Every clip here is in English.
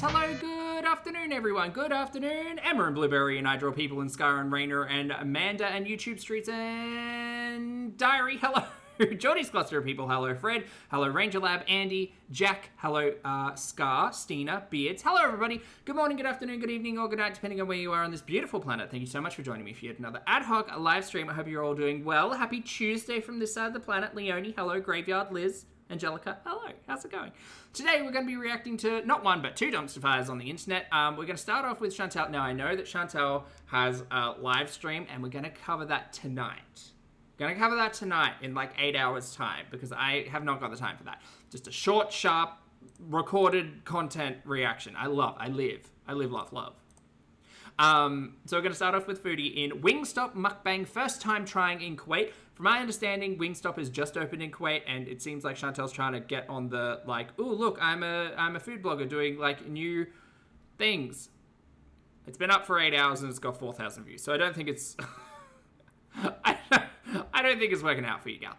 Yes, hello, good afternoon, everyone. Good afternoon. Emma and Blueberry and I Draw People and Scar and Rainer and Amanda and YouTube Streets and Diary. Hello. Geordie's Cluster of People. Hello, Fred. Hello, Ranger Lab. Andy. Jack. Hello, Scar. Stina. Beards. Hello, everybody. Good morning, good afternoon, good evening, or good night, depending on where you are on this beautiful planet. Thank you so much for joining me for yet another ad hoc live stream. I hope you're all doing well. Happy Tuesday from this side of the planet. Leonie. Hello. Graveyard. Liz. Angelica, hello, how's it going? Today we're going to be reacting to not one but two dumpster fires on the internet. We're going to start off with Chantal. Now I know that Chantal has a live stream and we're going to cover that tonight. Going to cover that tonight in like 8 hours time because I have not got the time for that. Just a short, sharp, recorded content reaction. I live, love. So we're going to start off with Foodie in Wingstop Mukbang, first time trying in Kuwait. From my understanding, Wingstop is just opened in Kuwait, and it seems like Chantal's trying to get on the, like, oh, look, I'm a food blogger doing, like, new things. It's been up for 8 hours, and it's got 4,000 views, so I don't think it's... I don't think it's working out for you, gal.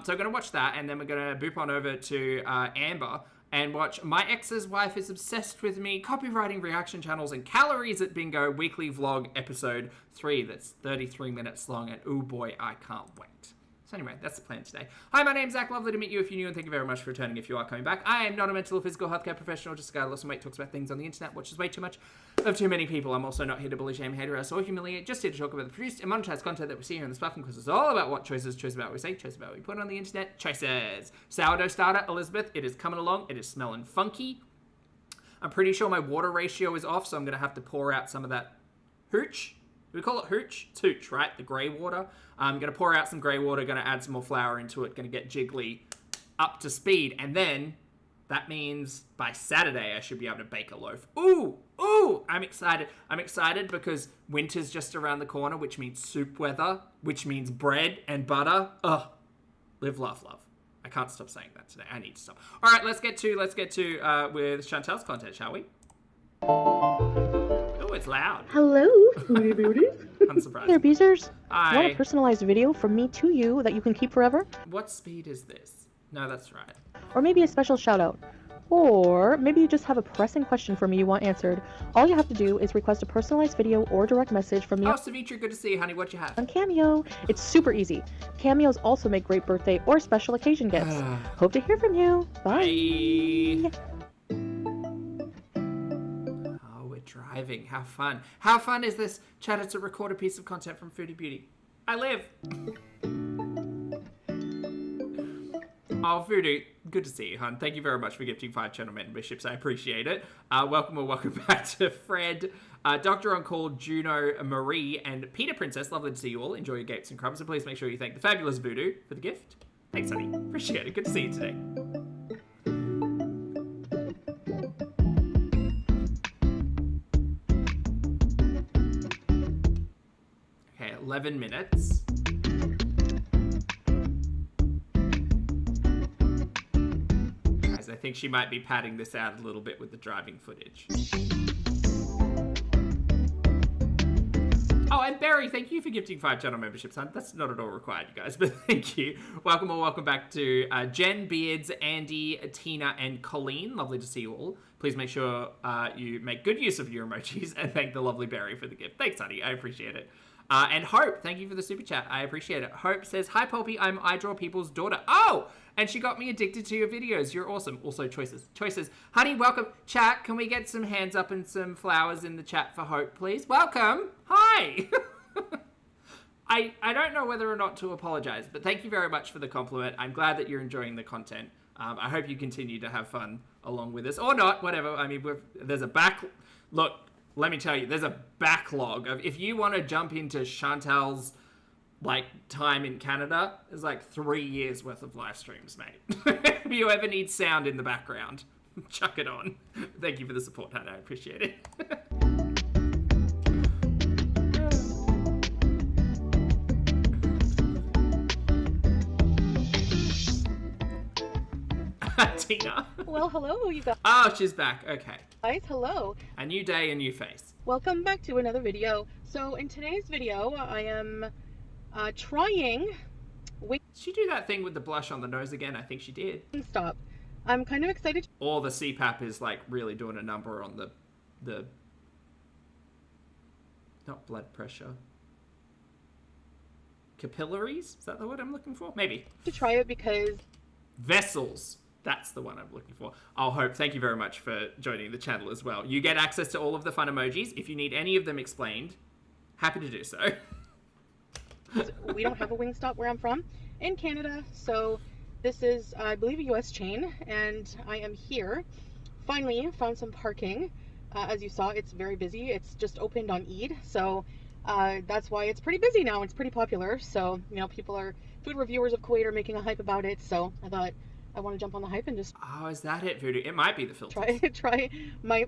So we're going to watch that, and then we're going to boop on over to Amber and watch My Ex's Wife is Obsessed with Me, copywriting reaction channels, and Calories at Bingo weekly vlog episode 3 that's 33 minutes long, and oh boy, I can't wait. So anyway, that's the plan today. Hi, my name's Zach. Lovely to meet you if you're new, and thank you very much for returning if you are coming back. I am not a mental or physical healthcare professional, just a guy who lost some weight, talks about things on the internet, watches way too much of too many people. I'm also not here to bully, shame, hate, harass, or humiliate, just here to talk about the produced and monetized content that we see here on this platform, because it's all about what choices about what we say, choices about what we put on the internet, choices. Sourdough starter, Elizabeth, it is coming along. It is smelling funky. I'm pretty sure my water ratio is off, so I'm going to have to pour out some of that hooch. Do we call it hooch? It's hooch, right? The grey water. I'm going to pour out some grey water, going to add some more flour into it, going to get Jiggly up to speed. And then that means by Saturday, I should be able to bake a loaf. Ooh, ooh, I'm excited. I'm excited because winter's just around the corner, which means soup weather, which means bread and butter. Ugh, live, laugh, love. I can't stop saying that today. I need to stop. All right, let's get to with Chantal's content, shall we? Oh, it's loud. Hello, Foodie Beauties. Unsurprised. Hey there, Beezers. Hi. Want a personalized video from me to you that you can keep forever? What speed is this? No, that's right. Or maybe a special shout out. Or maybe you just have a pressing question for me you want answered. All you have to do is request a personalized video or direct message from me. Oh, Savitri, good to see you, honey. What you have? On Cameo. It's super easy. Cameos also make great birthday or special occasion gifts. Hope to hear from you. Bye. Driving. How fun. How fun is this, Chatter, to record a piece of content from Foodie Beauty? I live. Oh, Foodie, good to see you, hon. Thank you very much for gifting 5 channel memberships. I appreciate it. Welcome back to Fred, Dr. On Call, Juno, Marie, and Peter Princess. Lovely to see you all. Enjoy your gapes and crumbs, and please make sure you thank the fabulous Voodoo for the gift. Thanks, honey. Appreciate it. Good to see you today. Okay, 11 minutes. Guys, I think she might be padding this out a little bit with the driving footage. Oh, and Barry, thank you for gifting 5 channel memberships, hon. That's not at all required, you guys, but thank you. Welcome back to Jen, Beards, Andy, Tina, and Colleen. Lovely to see you all. Please make sure you make good use of your emojis and thank the lovely Barry for the gift. Thanks, honey. I appreciate it. And Hope, thank you for the super chat. I appreciate it. Hope says, hi, Pulpy. I'm I Draw People's daughter. Oh, and she got me addicted to your videos. You're awesome. Also, choices. Honey, welcome. Chat, can we get some hands up and some flowers in the chat for Hope, please? Welcome. Hi. I don't know whether or not to apologize, but thank you very much for the compliment. I'm glad that you're enjoying the content. I hope you continue to have fun along with us. Or not, whatever. I mean, there's a look, let me tell you, there's a backlog of, if you want to jump into Chantal's, like, time in Canada, there's like 3 years worth of live streams, mate. If you ever need sound in the background, chuck it on. Thank you for the support, Hannah. I appreciate it. Tina. Well, hello, you guys. Oh, she's back. Okay. Guys, hello. A new day, a new face. Welcome back to another video. So in today's video, I am trying Did she do that thing with the blush on the nose again? I think she did. Wingstop I'm kind of excited. Or the CPAP is like really doing a number on the not blood pressure. Capillaries? Is that the word I'm looking for? Maybe. To try it because Vessels. That's the one I'm looking for. I'll hope. Thank you very much for joining the channel as well. You get access to all of the fun emojis. If you need any of them explained, happy to do so. we don't have a Wingstop where I'm from in Canada. So this is, I believe, a US chain. And I am here. Finally found some parking. As you saw, it's very busy. It's just opened on Eid. So that's why it's pretty busy now. It's pretty popular. So, you know, food reviewers of Kuwait are making a hype about it. So I thought I want to jump on the hype and just Oh, is that it, Voodoo? It might be the filters. try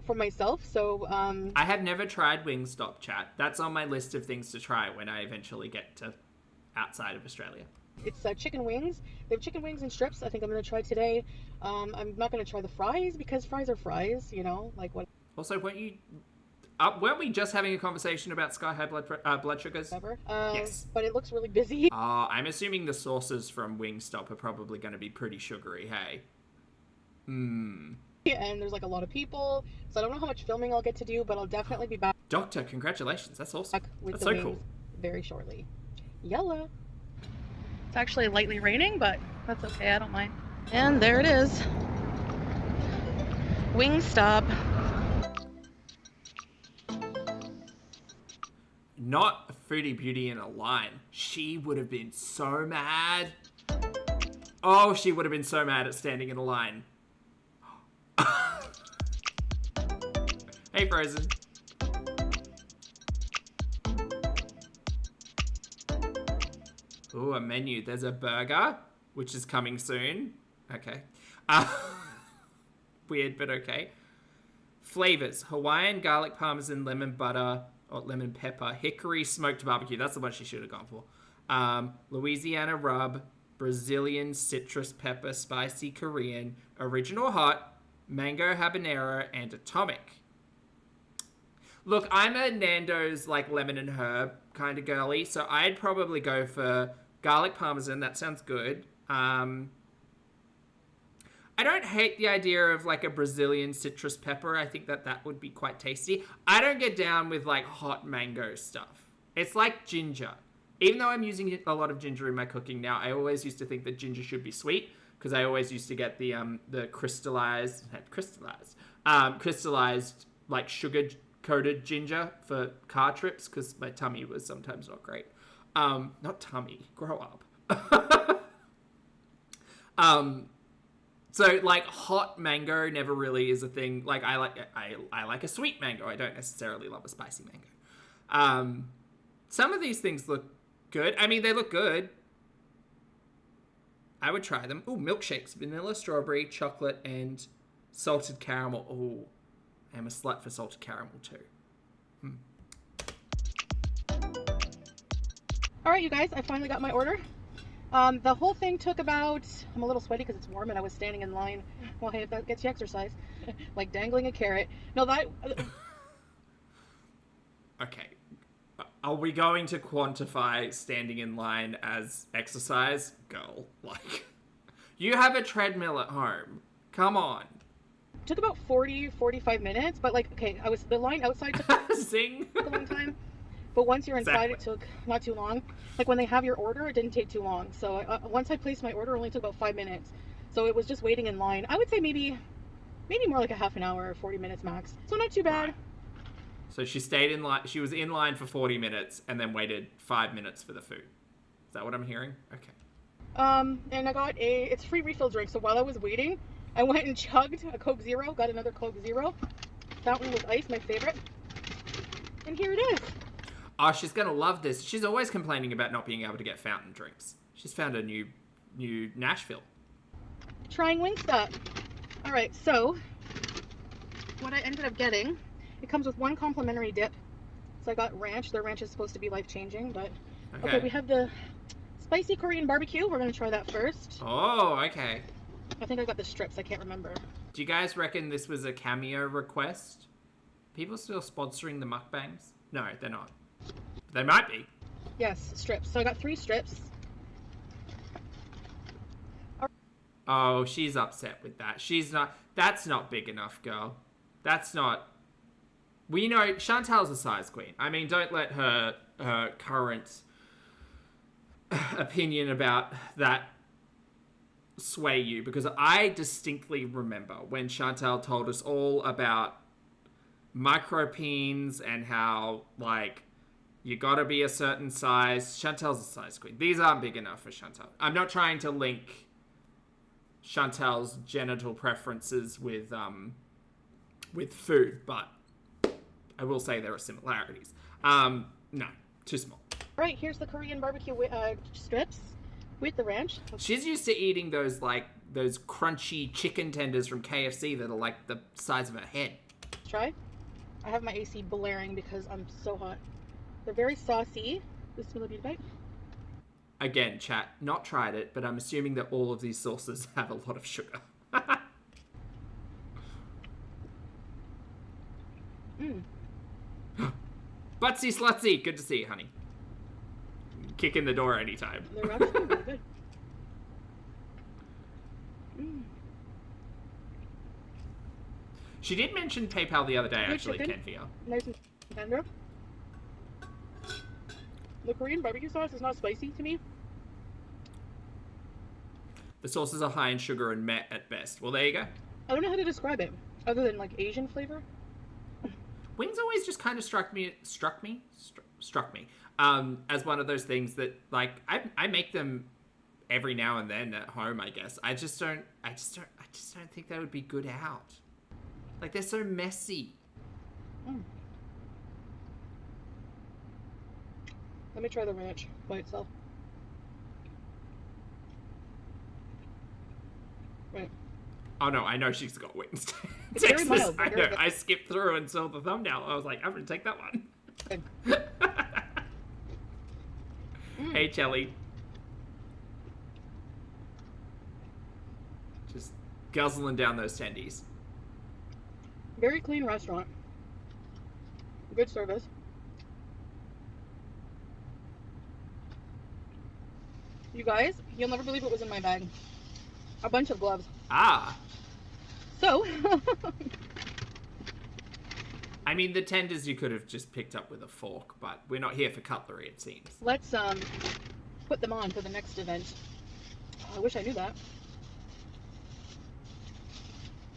for myself. So I have never tried Wingstop, chat. That's on my list of things to try when I eventually get to outside of Australia. it's chicken wings. They have chicken wings and strips. I think I'm going to try today. I'm not going to try the fries because fries are fries, you know, like what. Also, weren't we just having a conversation about sky-high blood sugars? Whatever. Yes. But it looks really busy. I'm assuming the sauces from Wingstop are probably going to be pretty sugary, hey? And there's like a lot of people, so I don't know how much filming I'll get to do, but I'll definitely be back Doctor, congratulations. That's awesome. with That's the so wings cool. very shortly. Yellow. It's actually lightly raining, but that's okay. I don't mind. And there it is. Wingstop. Not a Foodie Beauty in a line. She would have been so mad. Oh, she would have been so mad at standing in a line. Hey, Frozen. Ooh, a menu. There's a burger, which is coming soon. Okay. Weird, but okay. Flavors. Hawaiian garlic parmesan, lemon butter, or lemon pepper, hickory smoked barbecue. That's the one she should have gone for. Louisiana rub, Brazilian citrus pepper, spicy Korean, original hot, mango habanero, and atomic. Look, I'm a Nando's like lemon and herb kind of girly, so I'd probably go for garlic parmesan. That sounds good. I don't hate the idea of like a Brazilian citrus pepper. I think that would be quite tasty. I don't get down with like hot mango stuff. It's like ginger. Even though I'm using a lot of ginger in my cooking now, I always used to think that ginger should be sweet because I always used to get the crystallized like sugar coated ginger for car trips because my tummy was sometimes not great. Not tummy, grow up. So like hot mango never really is a thing. Like I like a sweet mango. I don't necessarily love a spicy mango. Some of these things look good. I mean, they look good. I would try them. Ooh, milkshakes, vanilla, strawberry, chocolate, and salted caramel. Ooh, I'm a slut for salted caramel too. All right, you guys, I finally got my order. The whole thing took about, I'm a little sweaty because it's warm and I was standing in line. Well, hey, if that gets you exercise. Like dangling a carrot. No, that... Okay. Are we going to quantify standing in line as exercise? Girl, like, you have a treadmill at home. Come on. took about 45 minutes, but like, okay, the line outside took Zing. a long time. But once you're inside, Exactly. it took not too long. Like when they have your order, it didn't take too long. So once I placed my order, it only took about 5 minutes. So it was just waiting in line. I would say maybe more like a half an hour, 40 minutes max. So not too bad. Right. So she stayed in line. She was in line for 40 minutes and then waited 5 minutes for the food. Is that what I'm hearing? Okay. And I got it's free refill drink. So while I was waiting, I went and chugged a Coke Zero, got another Coke Zero. That one was ice, my favorite. And here it is. Oh, she's gonna love this. She's always complaining about not being able to get fountain drinks. She's found a new Nashville. Trying Wingstop. All right, so what I ended up getting, it comes with one complimentary dip. So I got ranch. Their ranch is supposed to be life-changing, but okay, we have the spicy Korean barbecue. We're gonna try that first. Oh, okay. I think I got the strips. I can't remember. Do you guys reckon this was a cameo request? People still sponsoring the mukbangs? No, they're not. They might be. Yes, strips. So I got 3 strips. Oh, she's upset with that. She's not... That's not big enough, girl. That's not... Well, you know, Chantal's a size queen. I mean, don't let her current opinion about that sway you, because I distinctly remember when Chantal told us all about micropeens and how, like, you gotta be a certain size. Chantal's a size queen. These aren't big enough for Chantal. I'm not trying to link Chantal's genital preferences with food, but I will say there are similarities. No, too small. Right, here's the Korean barbecue strips with the ranch. She's used to eating those crunchy chicken tenders from KFC that are like the size of her head. Try. I have my AC blaring because I'm so hot. They're very saucy. This will be a bite. Again, chat, not tried it, but I'm assuming that all of these sauces have a lot of sugar. Butsy slutsy, good to see you, honey. Kick in the door anytime. They're actually really good. She did mention PayPal the other day, Good actually, chicken. Kenvia. Nice and tender. The Korean barbecue sauce is not spicy to me. The sauces are high in sugar and met at best. Well, there you go. I don't know how to describe it, other than like Asian flavor. Wings always just kind of struck me as one of those things that, like, I make them every now and then at home, I guess. I just don't think they would be good out. Like, they're so messy. Let me try the ranch by itself. Right. Oh no, I know she's got wings. It's very Texas, mild, but I very know. good. I skipped through and saw the thumbnail. I was like, I'm gonna take that one. Good. Hey, Chelly. Just guzzling down those tendies. Very clean restaurant. Good service. You guys, you'll never believe what was in my bag. A bunch of gloves. Ah. So, I mean, the tenders you could have just picked up with a fork, but we're not here for cutlery, it seems. let's put them on for the next event. Oh, I wish I knew that.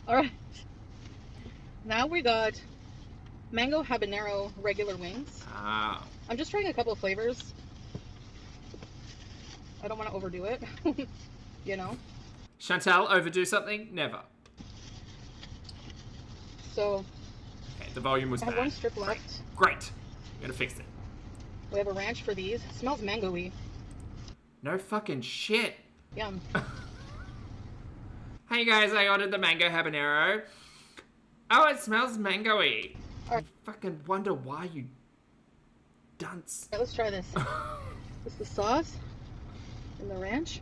All right. Now we got mango habanero regular wings. Ah. I'm just trying a couple of flavors. I don't want to overdo it, you know? Chantal, overdo something? Never. So, Okay, the volume was I have bad. one strip left. Great. I'm gonna fix it. We have a ranch for these. It smells mango-y. No fucking shit. Yum. Hey guys, I ordered the mango habanero. Oh, it smells mango-y. Alright. I fucking wonder why, you dunce. Alright, let's try this. This is the sauce and the ranch.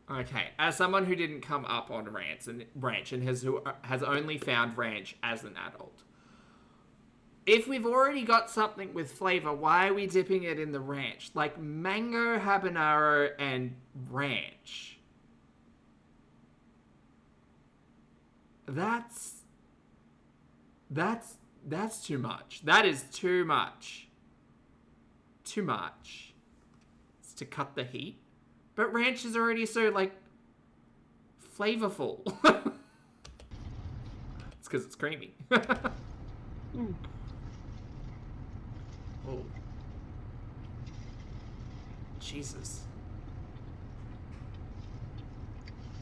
Okay, as someone who didn't come up on ranch and has only found ranch as an adult, if we've already got something with flavor, why are we dipping it in the ranch? Like mango habanero and ranch. That's too much. That is too much. Too much. It's to cut the heat. But ranch is already so, like, flavorful. It's because it's creamy. Mm. Oh. Jesus.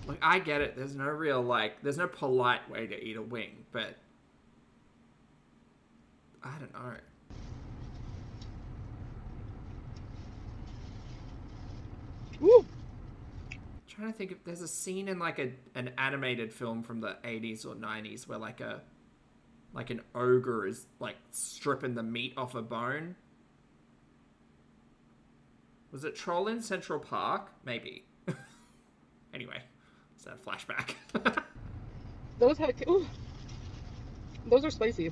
Like, I get it. There's no real, like, there's no polite way to eat a wing, but I don't know. Woo! Trying to think if there's a scene in like an animated film from the 80s or 90s where like an ogre is like stripping the meat off a bone. Was it Troll in Central Park? Maybe. Anyway, it's a flashback. Those have... Ooh. Those are spicy.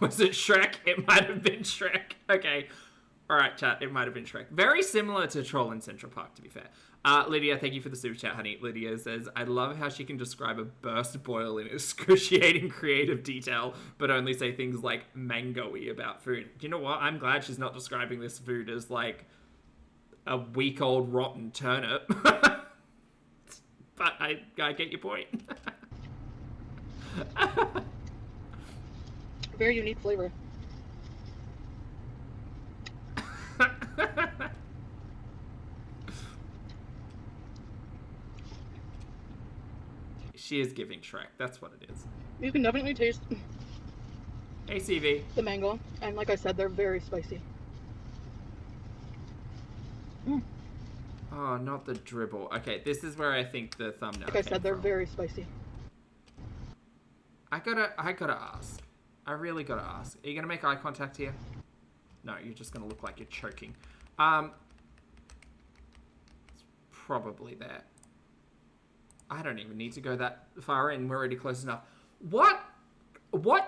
Was it Shrek? It might have been Shrek. Okay. All right, chat. It might have been Shrek. Very similar to Troll in Central Park, to be fair. Lydia, thank you for the super chat, honey. Lydia says, I love how she can describe a burst boil in excruciating creative detail, but only say things like mango-y about food. You know what? I'm glad she's not describing this food as like a week-old rotten turnip. But I get your point. Very unique flavor. She is giving Shrek. That's what it is. You can definitely taste Hey, CV. the mango, and like I said, they're very spicy. Oh, not the dribble. Okay, this is where I think the thumbnail Like I said, they're from. very spicy. I gotta ask. I really gotta ask. Are you gonna make eye contact here? No, you're just gonna look like you're choking. It's probably there. I don't even need to go that far in. We're already close enough. What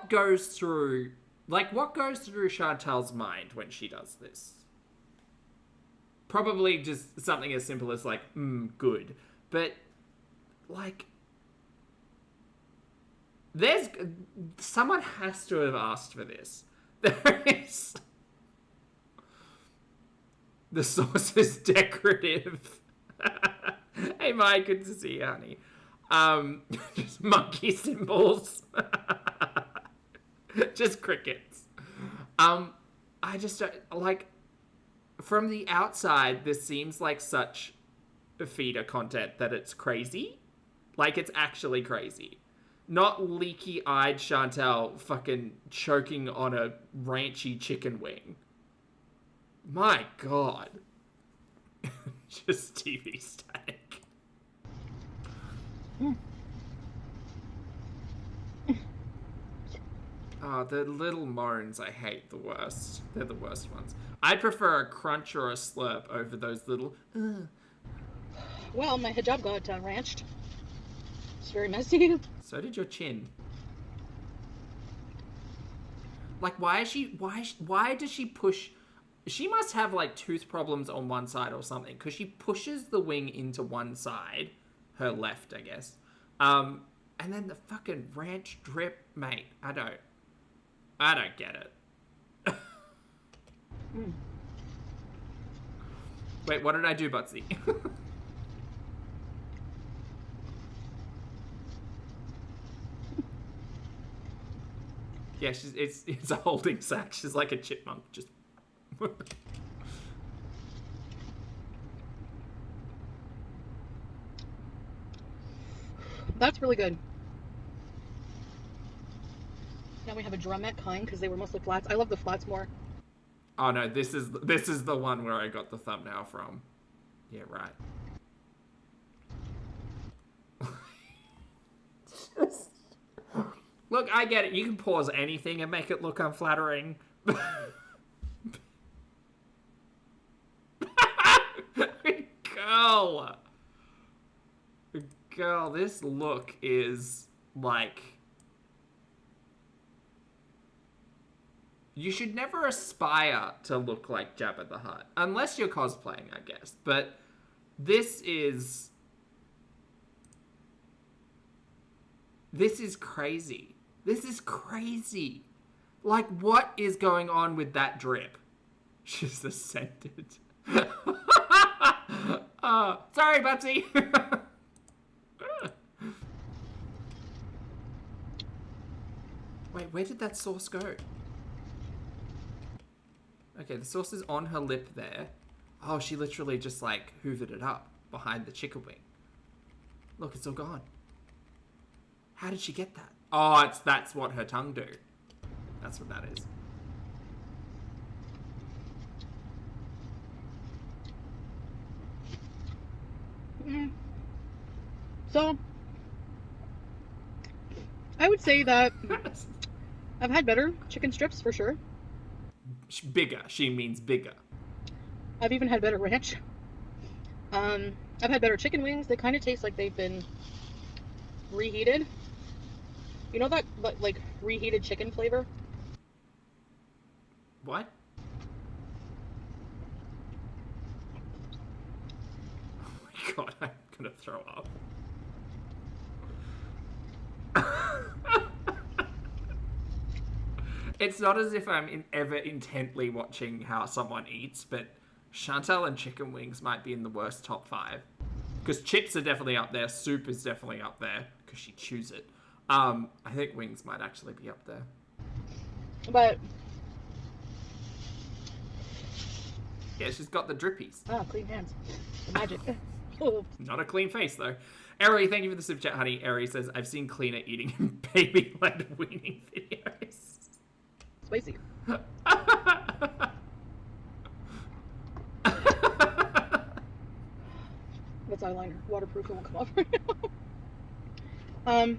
goes through, what goes through Chantal's mind when she does this? Probably just something as simple as good. But, someone has to have asked for this. There is... The sauce is decorative. Hey, Mike, good to see you, honey. Just monkey symbols. Just crickets. I just don't, from the outside, this seems like such feeder content that it's crazy. It's actually crazy. Not leaky-eyed Chantal fucking choking on a ranchy chicken wing. My God. Just TV static. Oh, the little moans I hate the worst. They're the worst ones. I prefer a crunch or a slurp over those little... Well, my hijab got ranched. It's very messy. So did your chin. Why does she push... She must have, tooth problems on one side or something, because she pushes the wing into one side, her left, I guess. And then the fucking ranch drip, mate, I don't get it. Wait, what did I do, Butsy? Yeah, it's a holding sack. She's like a chipmunk, just... That's really good. Now we have a drumette kind because they were mostly flats. I love the flats more. Oh no, this is the one where I got the thumbnail from. Yeah, right. Look, I get it. You can pause anything and make it look unflattering. Girl, this look is you should never aspire to look like Jabba the Hutt. Unless you're cosplaying, I guess. But this is crazy. This is crazy. What is going on with that drip? She's ascended. Sorry, Butsy. Wait, where did that sauce go? Okay, the sauce is on her lip there. Oh, she literally just hoovered it up behind the chicken wing. Look, it's all gone. How did she get that? Oh, that's what her tongue do. That's what that is. So, I would say that I've had better chicken strips for sure. Bigger. She means bigger. I've even had better ranch. I've had better chicken wings. They kind of taste like they've been reheated. You know that reheated chicken flavor? What? Oh my god, I'm gonna throw up. It's not as if I'm ever intently watching how someone eats, but Chantal and chicken wings might be in the worst top 5. Because chips are definitely up there, soup is definitely up there, because she chews it. I think wings might actually be up there. But yeah, she's got the drippies. oh, clean hands. The magic. Oh. Not a clean face, though. Eri, thank you for the super chat, honey. Eri says, I've seen cleaner eating baby-led weaning videos. Spicy. That's eyeliner. Waterproof, it won't come off right now.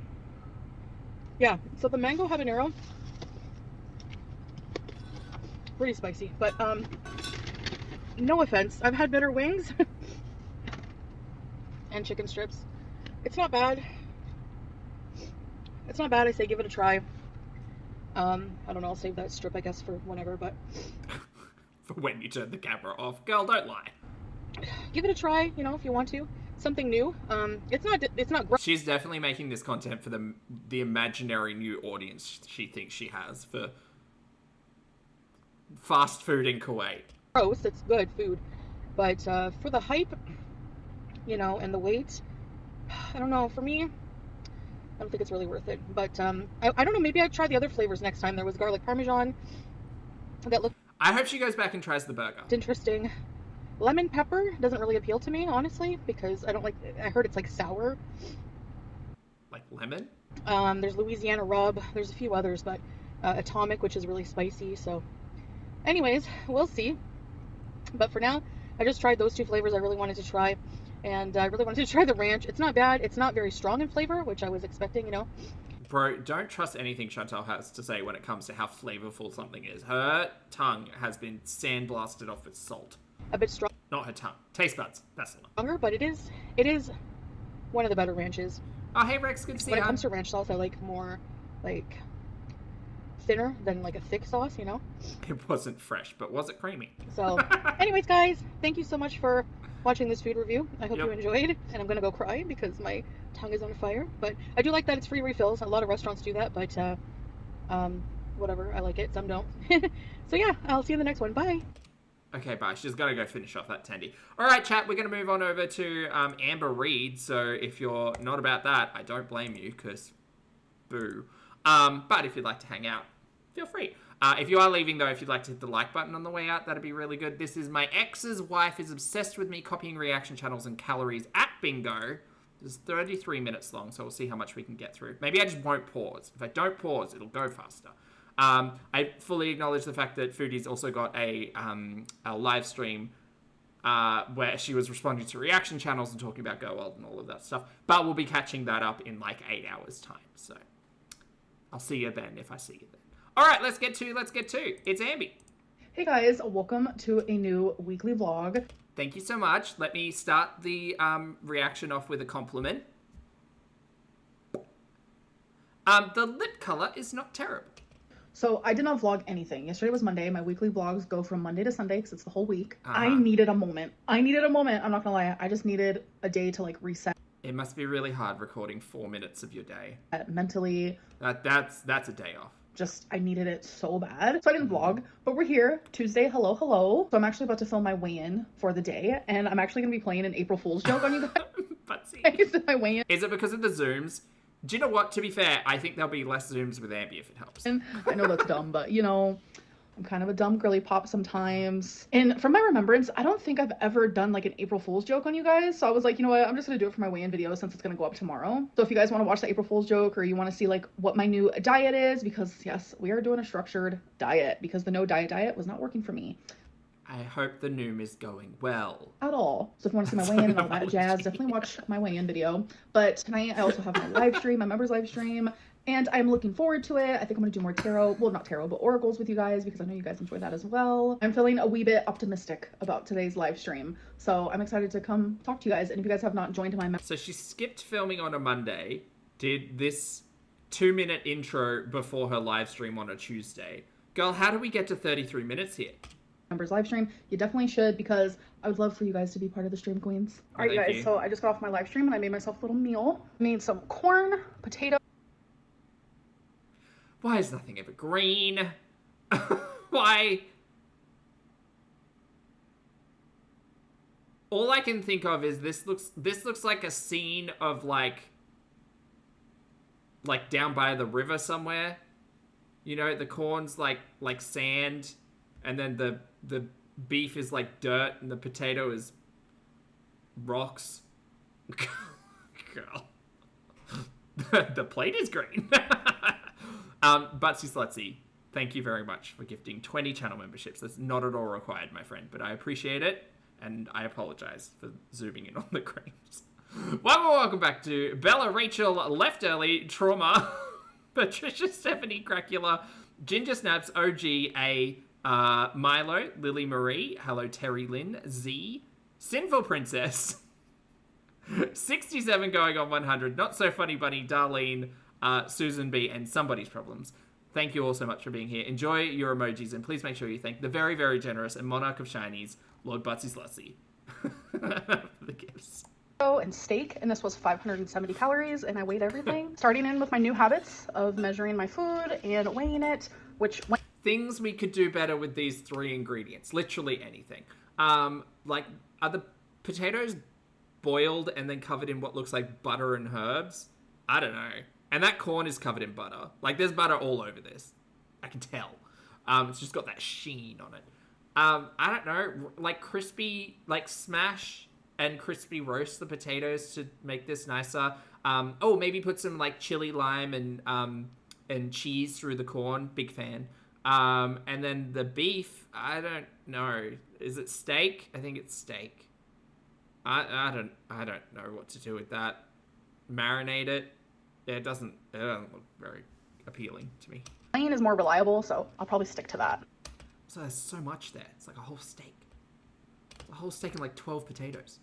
Yeah, so the mango habanero, pretty spicy, but no offense, I've had better wings and chicken strips. It's not bad. It's not bad. I say give it a try. I don't know, I'll save that strip I guess for whenever, but for when you turn the camera off. Girl, don't lie. Give it a try, you know, if you want to. Something new. It's not great. She's definitely making this content for the imaginary new audience she thinks she has for fast food in Kuwait. Gross, it's good food. But for the hype, you know, and the weight, I don't know, for me, I don't think it's really worth it. But I don't know, maybe I'd try the other flavors next time. There was garlic parmesan that looked I hope she goes back and tries the burger. interesting. Lemon pepper doesn't really appeal to me, honestly, because I don't like, I heard it's like sour. Like lemon? There's Louisiana rub, there's a few others, but Atomic, which is really spicy, so anyways, we'll see. But for now, I just tried those 2 flavors I really wanted to try, and I really wanted to try the ranch. It's not bad, it's not very strong in flavor, which I was expecting, you know. Bro, don't trust anything Chantal has to say when it comes to how flavorful something is. Her tongue has been sandblasted off with salt. A bit strong. Not her tongue. Taste buds. That's the one. Stronger, but it is one of the better ranches. Oh, hey Rex, good to see you. When it comes to ranch sauce, I like more like thinner than like a thick sauce, you know. It wasn't fresh, but was it creamy? So, anyways, guys, thank you so much for watching this food review. I hope Yep. you enjoyed, and I'm gonna go cry because my tongue is on fire. But I do like that it's free refills. A lot of restaurants do that, but whatever. I like it. Some don't. So yeah, I'll see you in the next one. Bye. Okay, bye. She's got to go finish off that tendy. All right, chat, we're going to move on over to Amber Reid. So if you're not about that, I don't blame you, because boo. But if you'd like to hang out, feel free. If you are leaving, though, if you'd like to hit the like button on the way out, that'd be really good. This is my ex's wife is obsessed with me copying reaction channels and calories at bingo. This is 33 minutes long, so we'll see how much we can get through. Maybe I just won't pause. If I don't pause, it'll go faster. I fully acknowledge the fact that Foodie's also got a live stream where she was responding to reaction channels and talking about Go Wild and all of that stuff. But we'll be catching that up in like 8 hours time. So I'll see you then if I see you then. All right, let's get to. It's Ambi. Hey guys, welcome to a new weekly vlog. Thank you so much. Let me start the reaction off with a compliment. The lip color is not terrible. So I did not vlog anything. Yesterday was Monday. My weekly vlogs go from Monday to Sunday because it's the whole week. I needed a moment. I'm not gonna lie. I just needed a day to like reset. It must be really hard recording 4 minutes of your day. Mentally. That's a day off. Just, I needed it so bad. So I didn't vlog, but we're here. Tuesday, hello. So I'm actually about to film my weigh-in for the day, and I'm actually gonna be playing an April Fool's joke on you guys. My weigh-in. Is it because of the Zooms? Do you know what? To be fair, I think there'll be less Zooms with Ambi if it helps. I know that's dumb, but you know, I'm kind of a dumb girly pop sometimes. And from my remembrance, I don't think I've ever done like an April Fool's joke on you guys. So I was like, you know what? I'm just going to do it for my weigh-in video since it's going to go up tomorrow. So if you guys want to watch the April Fool's joke or you want to see like what my new diet is, because yes, we are doing a structured diet because the no diet was not working for me. I hope the Noom is going well. At all. So if you want to see my weigh-in and all that jazz, definitely watch my weigh-in video. But tonight I also have my live stream, my members live stream. And I'm looking forward to it. I think I'm going to do more tarot. Well, not tarot, but oracles with you guys because I know you guys enjoy that as well. I'm feeling a wee bit optimistic about today's live stream. So I'm excited to come talk to you guys. And if you guys have not joined my... So she skipped filming on a Monday, did this 2-minute intro before her live stream on a Tuesday, Girl, how do we get to 33 minutes here? Amber's live stream. You definitely should, because I would love for you guys to be part of the stream, queens. Oh, All right, thank guys, you. so I just got off my live stream and I made myself a little meal. Made some corn, potato. Why is nothing ever green? Why? All I can think of is this looks like a scene of like down by the river somewhere. You know, the corn's like sand, and then the beef is like dirt, and the potato is rocks. Girl. The plate is green. Butsy Slutsy, thank you very much for gifting 20 channel memberships. That's not at all required, my friend, but I appreciate it, and I apologize for zooming in on the greens. Welcome back to Bella Rachel Left Early Trauma, Patricia Stephanie Cracula, Ginger Snaps OG A, Milo, Lily Marie, hello Terry Lynn, Z, Sinful Princess, 67 going on 100, Not So Funny Bunny, Darlene, Susan B, and Somebody's Problems. Thank you all so much for being here. Enjoy your emojis, and please make sure you thank the very, very generous and monarch of shinies, Lord Butsy Slutsy, for the gifts. And steak, and this was 570 calories, and I weighed everything. Starting in with my new habits of measuring my food and weighing it, which... Things we could do better with these 3 ingredients. Literally anything. Like, are the potatoes boiled and then covered in what looks like butter and herbs? I don't know. And that corn is covered in butter. Like, there's butter all over this. I can tell. It's just got that sheen on it. I don't know. Like, crispy, like, smash and crispy roast the potatoes to make this nicer. Oh, maybe put some, like, chili lime and cheese through the corn. Big fan. And then the beef, I don't know. Is it steak? I think it's steak. I don't know what to do with that. Marinate it. Yeah, it doesn't look very appealing to me. Plain is more reliable, so I'll probably stick to that. So there's so much there. It's like a whole steak. It's a whole steak and like 12 potatoes.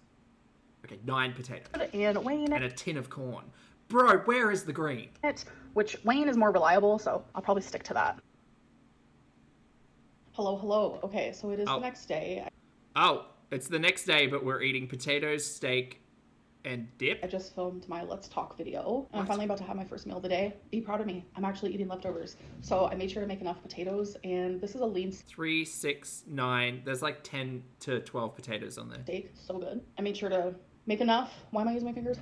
Okay, 9 potatoes. And weighing it. And a tin of corn. Bro, where is the green? Which weighing is more reliable, so I'll probably stick to that. Hello. Okay, so it is the next day. Oh, it's the next day, but we're eating potatoes, steak, and dip. I just filmed my Let's Talk video, and I'm finally about to have my first meal of the day. Be proud of me. I'm actually eating leftovers. So I made sure to make enough potatoes, and this is a lean 3, 6, 9. There's like 10 to 12 potatoes on there. steak. So good. I made sure to make enough. Why am I using my fingers?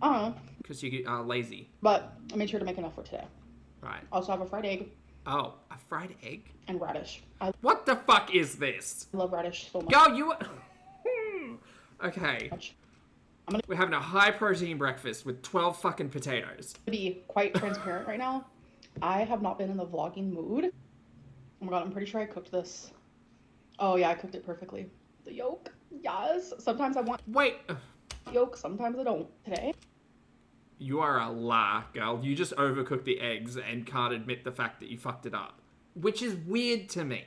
I don't know. Because you are lazy. But I made sure to make enough for today. Right. Also have a fried egg Oh, a fried egg? and radish. I What the fuck is this? love radish so much. Girl, you... Okay. I'm gonna We're having a high protein breakfast with 12 fucking potatoes. be quite transparent right now. I have not been in the vlogging mood. Oh my god, I'm pretty sure I cooked this. Oh yeah, I cooked it perfectly. The yolk, yes. Sometimes I want Wait. yolk, sometimes I don't. Today, You are a liar, girl. You just overcooked the eggs and can't admit the fact that you fucked it up. Which is weird to me.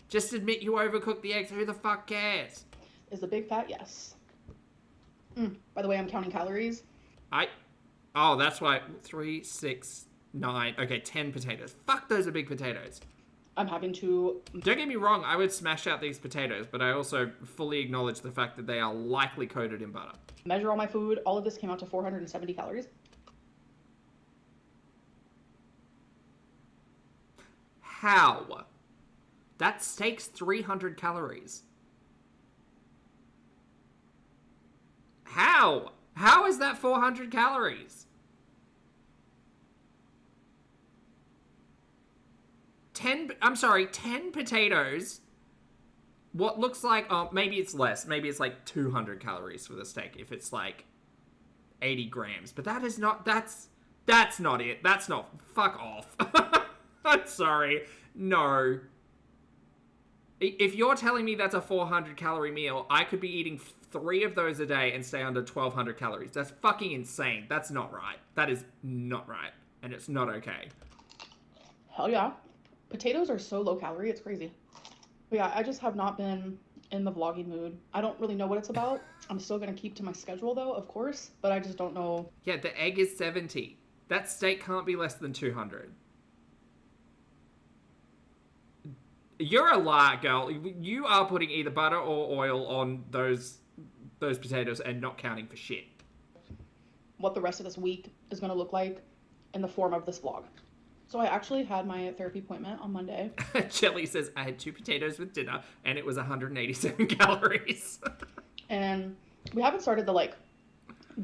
Just admit you overcooked the eggs. Who the fuck cares? is a big fat yes. By the way, I'm counting calories. Oh, that's why. 3, 6, 9. Okay, 10 potatoes. Fuck, those are big potatoes. I'm having to Don't get me wrong, I would smash out these potatoes, but I also fully acknowledge the fact that they are likely coated in butter. measure all my food. All of this came out to 470 calories. How? That steak's 300 calories. How? How is that 400 calories? 10 potatoes. What looks like, oh, maybe it's less. Maybe it's like 200 calories for the steak if it's like 80 grams. But that is not, that's not it. That's not, fuck off. I'm sorry. No. If you're telling me that's a 400 calorie meal, I could be eating 3 of those a day and stay under 1,200 calories. That's fucking insane. That's not right. That is not right. And it's not okay. Hell yeah. Potatoes are so low calorie, it's crazy. But yeah, I just have not been in the vlogging mood. I don't really know what it's about. I'm still gonna keep to my schedule though, of course, but I just don't know. Yeah, the egg is 70. That steak can't be less than 200. You're a liar, girl. You are putting either butter or oil on those potatoes and not counting for shit. What the rest of this week is going to look like in the form of this vlog. So I actually had my therapy appointment on Monday. Shelly says, I had 2 potatoes with dinner and it was 187 calories. And we haven't started the like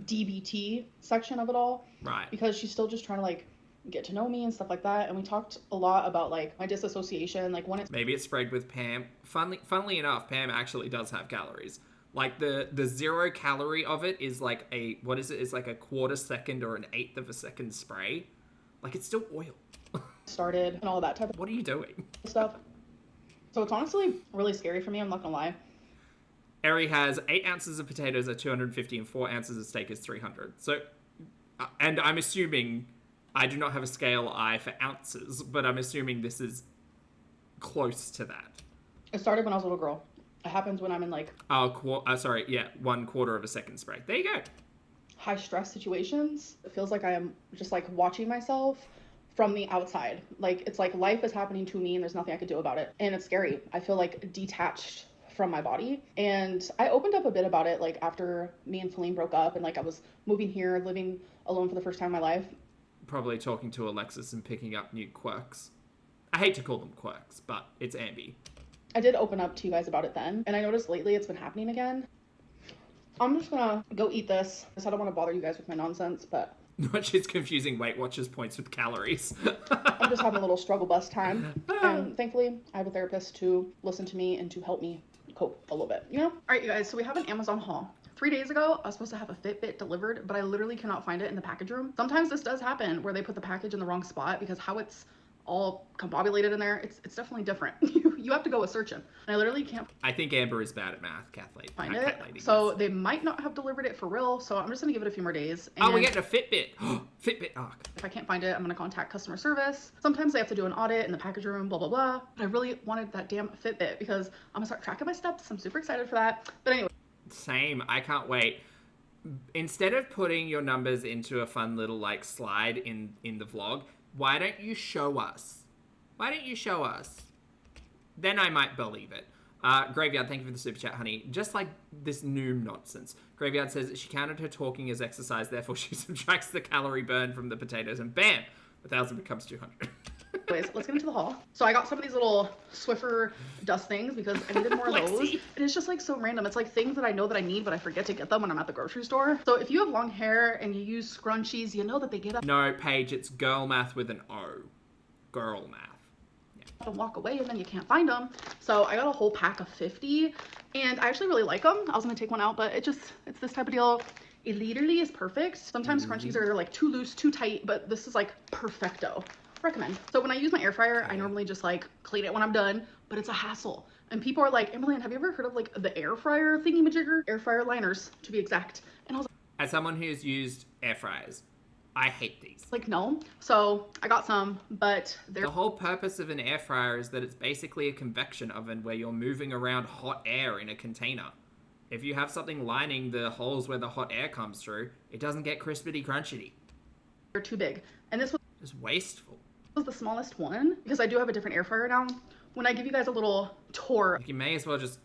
DBT section of it all. Right. Because she's still just trying to like get to know me and stuff like that. And we talked a lot about like my disassociation, like when it's... Maybe it's sprayed with Pam. Funnily enough, Pam actually does have calories. Like the 0 calorie of it is like it's like a quarter second or an eighth of a second spray. Like it's still oil. started and all of that type of What are you doing? stuff. So it's honestly really scary for me, I'm not gonna lie. Eri has 8 ounces of potatoes at 250 and 4 ounces of steak is 300. So, and I'm assuming, I do not have a scale eye for ounces, but I'm assuming this is close to that. It started when I was a little girl. It happens when I'm in like... 1/4 of a second spray. There you go. high stress situations. It feels like I am just like watching myself from the outside. Like it's like life is happening to me and there's nothing I could do about it. And it's scary. I feel like detached from my body. And I opened up a bit about it like after me and Feline broke up and like I was moving here, living alone for the first time in my life. Probably talking to Alexis and picking up new quirks. I hate to call them quirks, but it's Ambi. I did open up to you guys about it then. And I noticed lately it's been happening again. I'm just gonna go eat this. I don't want to bother you guys with my nonsense, but... Which is confusing Weight Watchers points with calories. I'm just having a little struggle bus time. And thankfully, I have a therapist to listen to me and to help me cope a little bit, you know? All right, you guys, so we have an Amazon haul. 3 days ago, I was supposed to have a Fitbit delivered, but I literally cannot find it in the package room. Sometimes this does happen where they put the package in the wrong spot because how it's all combobulated in there, it's definitely different. You have to go a searching. And I literally can't I think Amber is bad at math, find it. So they might not have delivered it for real, so I'm just gonna give it a few more days. And oh, we're getting a Fitbit. Fitbit arc. if I can't find it, I'm gonna contact customer service. Sometimes they have to do an audit in the package room, blah, blah, blah. But I really wanted that damn Fitbit because I'm gonna start tracking my steps. I'm super excited for that. But anyway. Same. I can't wait. Instead of putting your numbers into a fun little like slide in the vlog, why don't you show us? Why don't you show us? Then I might believe it. Graveyard, thank you for the super chat, honey. Just like this Noom nonsense. Graveyard says that she counted her talking as exercise, therefore she subtracts the calorie burn from the potatoes, and bam, 1,000 becomes 200. Anyways, let's get into the haul. So I got some of these little Swiffer dust things because I needed more of those. And it's just like so random. It's like things that I know that I need, but I forget to get them when I'm at the grocery store. So if you have long hair and you use scrunchies, you know that they get up. No, Paige, it's girl math with an O. Girl math. And walk away and then you can't find them. So I got a whole pack of 50 and I actually really like them. I was gonna take one out, but it's this type of deal. It literally is perfect. Sometimes scrunchies are like too loose, too tight, but this is like perfecto. Recommend. So when I use my air fryer, I normally just like clean it when I'm done, but it's a hassle. And people are like, Amberlynn, have you ever heard of like the air fryer thingy-majigger? Air fryer liners, to be exact. And I was like, as someone who's used air fryers, I hate these. like, no. So I got some, but they're... The whole purpose of an air fryer is that it's basically a convection oven where you're moving around hot air in a container. If you have something lining the holes where the hot air comes through, it doesn't get crispity crunchity. They're too big. And this was... It's wasteful. was the smallest one because I do have a different air fryer now. When I give you guys a little tour Like you may as well just,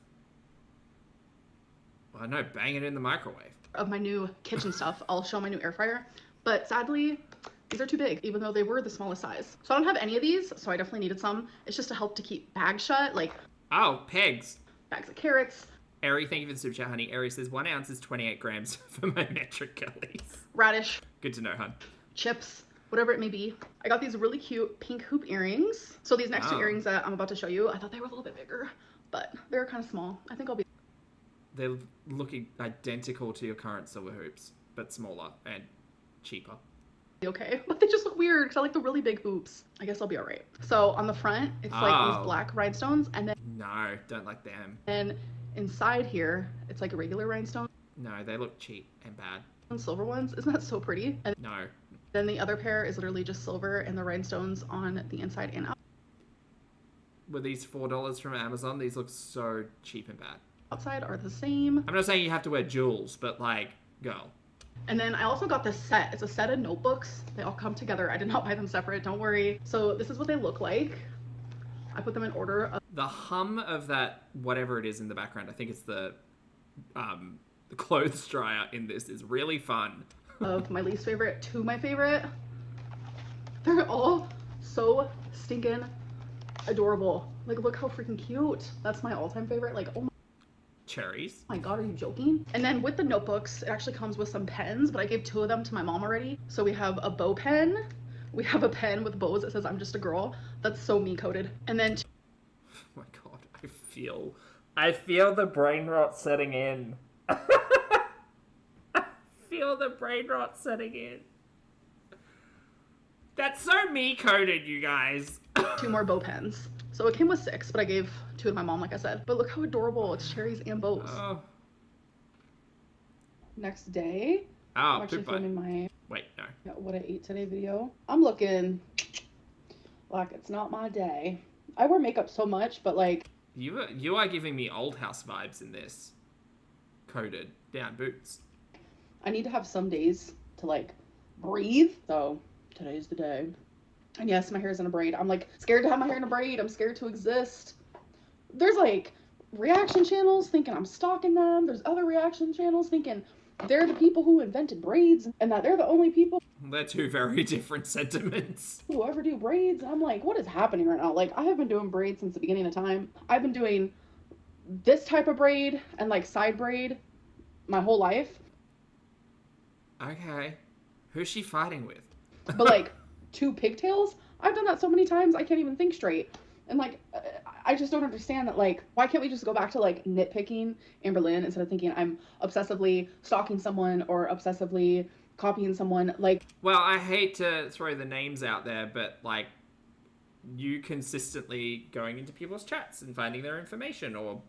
well, I don't know, bang it in the microwave. of my new kitchen stuff, I'll show my new air fryer. But sadly, these are too big, even though they were the smallest size. So I don't have any of these, so I definitely needed some. It's just to help to keep bags shut, like Oh, pegs. bags of carrots, Eri, thank you for the super chat, honey. Eri says 1 ounce is 28 grams for my metric girlies. radish, Good to know, hun. chips, whatever it may be. I got these really cute pink hoop earrings. So these next two Oh. earrings that I'm about to show you, I thought they were a little bit bigger, but they're kind of small. I think I'll be They're looking identical to your current silver hoops, but smaller and cheaper. okay. But they just look weird because I like the really big hoops. I guess I'll be all right. So on the front, it's like Oh. these black rhinestones, and No, don't like them. then inside here, it's like a regular rhinestone No, they look cheap and bad. and silver ones. Isn't that so pretty? And No. then the other pair is literally just silver and the rhinestones on the inside and Were these $4 from Amazon? These look so cheap and bad. outside are the same. I'm not saying you have to wear jewels, but like, girl. And then I also got this set. It's a set of notebooks. They all come together. I did not buy them separate, don't worry. So this is what they look like. I put them in order of The hum of that, whatever it is in the background, I think it's the clothes dryer in this, is really fun. my least favorite to my favorite. They're all so stinking adorable. Like, look how freaking cute. That's my all-time favorite. Like, oh Cherries. my god, are you joking? And then with the notebooks, it actually comes with some pens, but I gave 2 of them to my mom already. So we have a bow pen. We have a pen with bows that says I'm just a girl. That's so me coded. And then Oh my god, I feel the brain rot setting in. I feel the brain rot setting in. That's so me coded, you guys. 2 more bow pens. So it came with 6, but I gave 2 to my mom, like I said. But look how adorable. It's cherries and bows. Oh. Next day, Oh, I'm actually goodbye. filming my Wait, no. what I ate today video. I'm looking like it's not my day. I wear makeup so much, but like... You are giving me old house vibes in this. Coded down boots. I need to have some days to like breathe. So today's the day. And yes, my hair's in a braid. I'm like scared to have my hair in a braid. I'm scared to exist. There's like reaction channels thinking I'm stalking them. There's other reaction channels thinking they're the people who invented braids and that they're the only people They're two very different sentiments. who ever do braids. And I'm like, what is happening right now? Like, I have been doing braids since the beginning of time. I've been doing this type of braid and like side braid my whole life. Okay. Who's she fighting with? But like 2 pigtails, I've done that so many times I can't even think straight. And like I just don't understand that. Like, why can't we just go back to like nitpicking Amberlynn instead of thinking I'm obsessively stalking someone or obsessively copying someone? Like, Well, I hate to throw the names out there, but like you consistently going into people's chats and finding their information or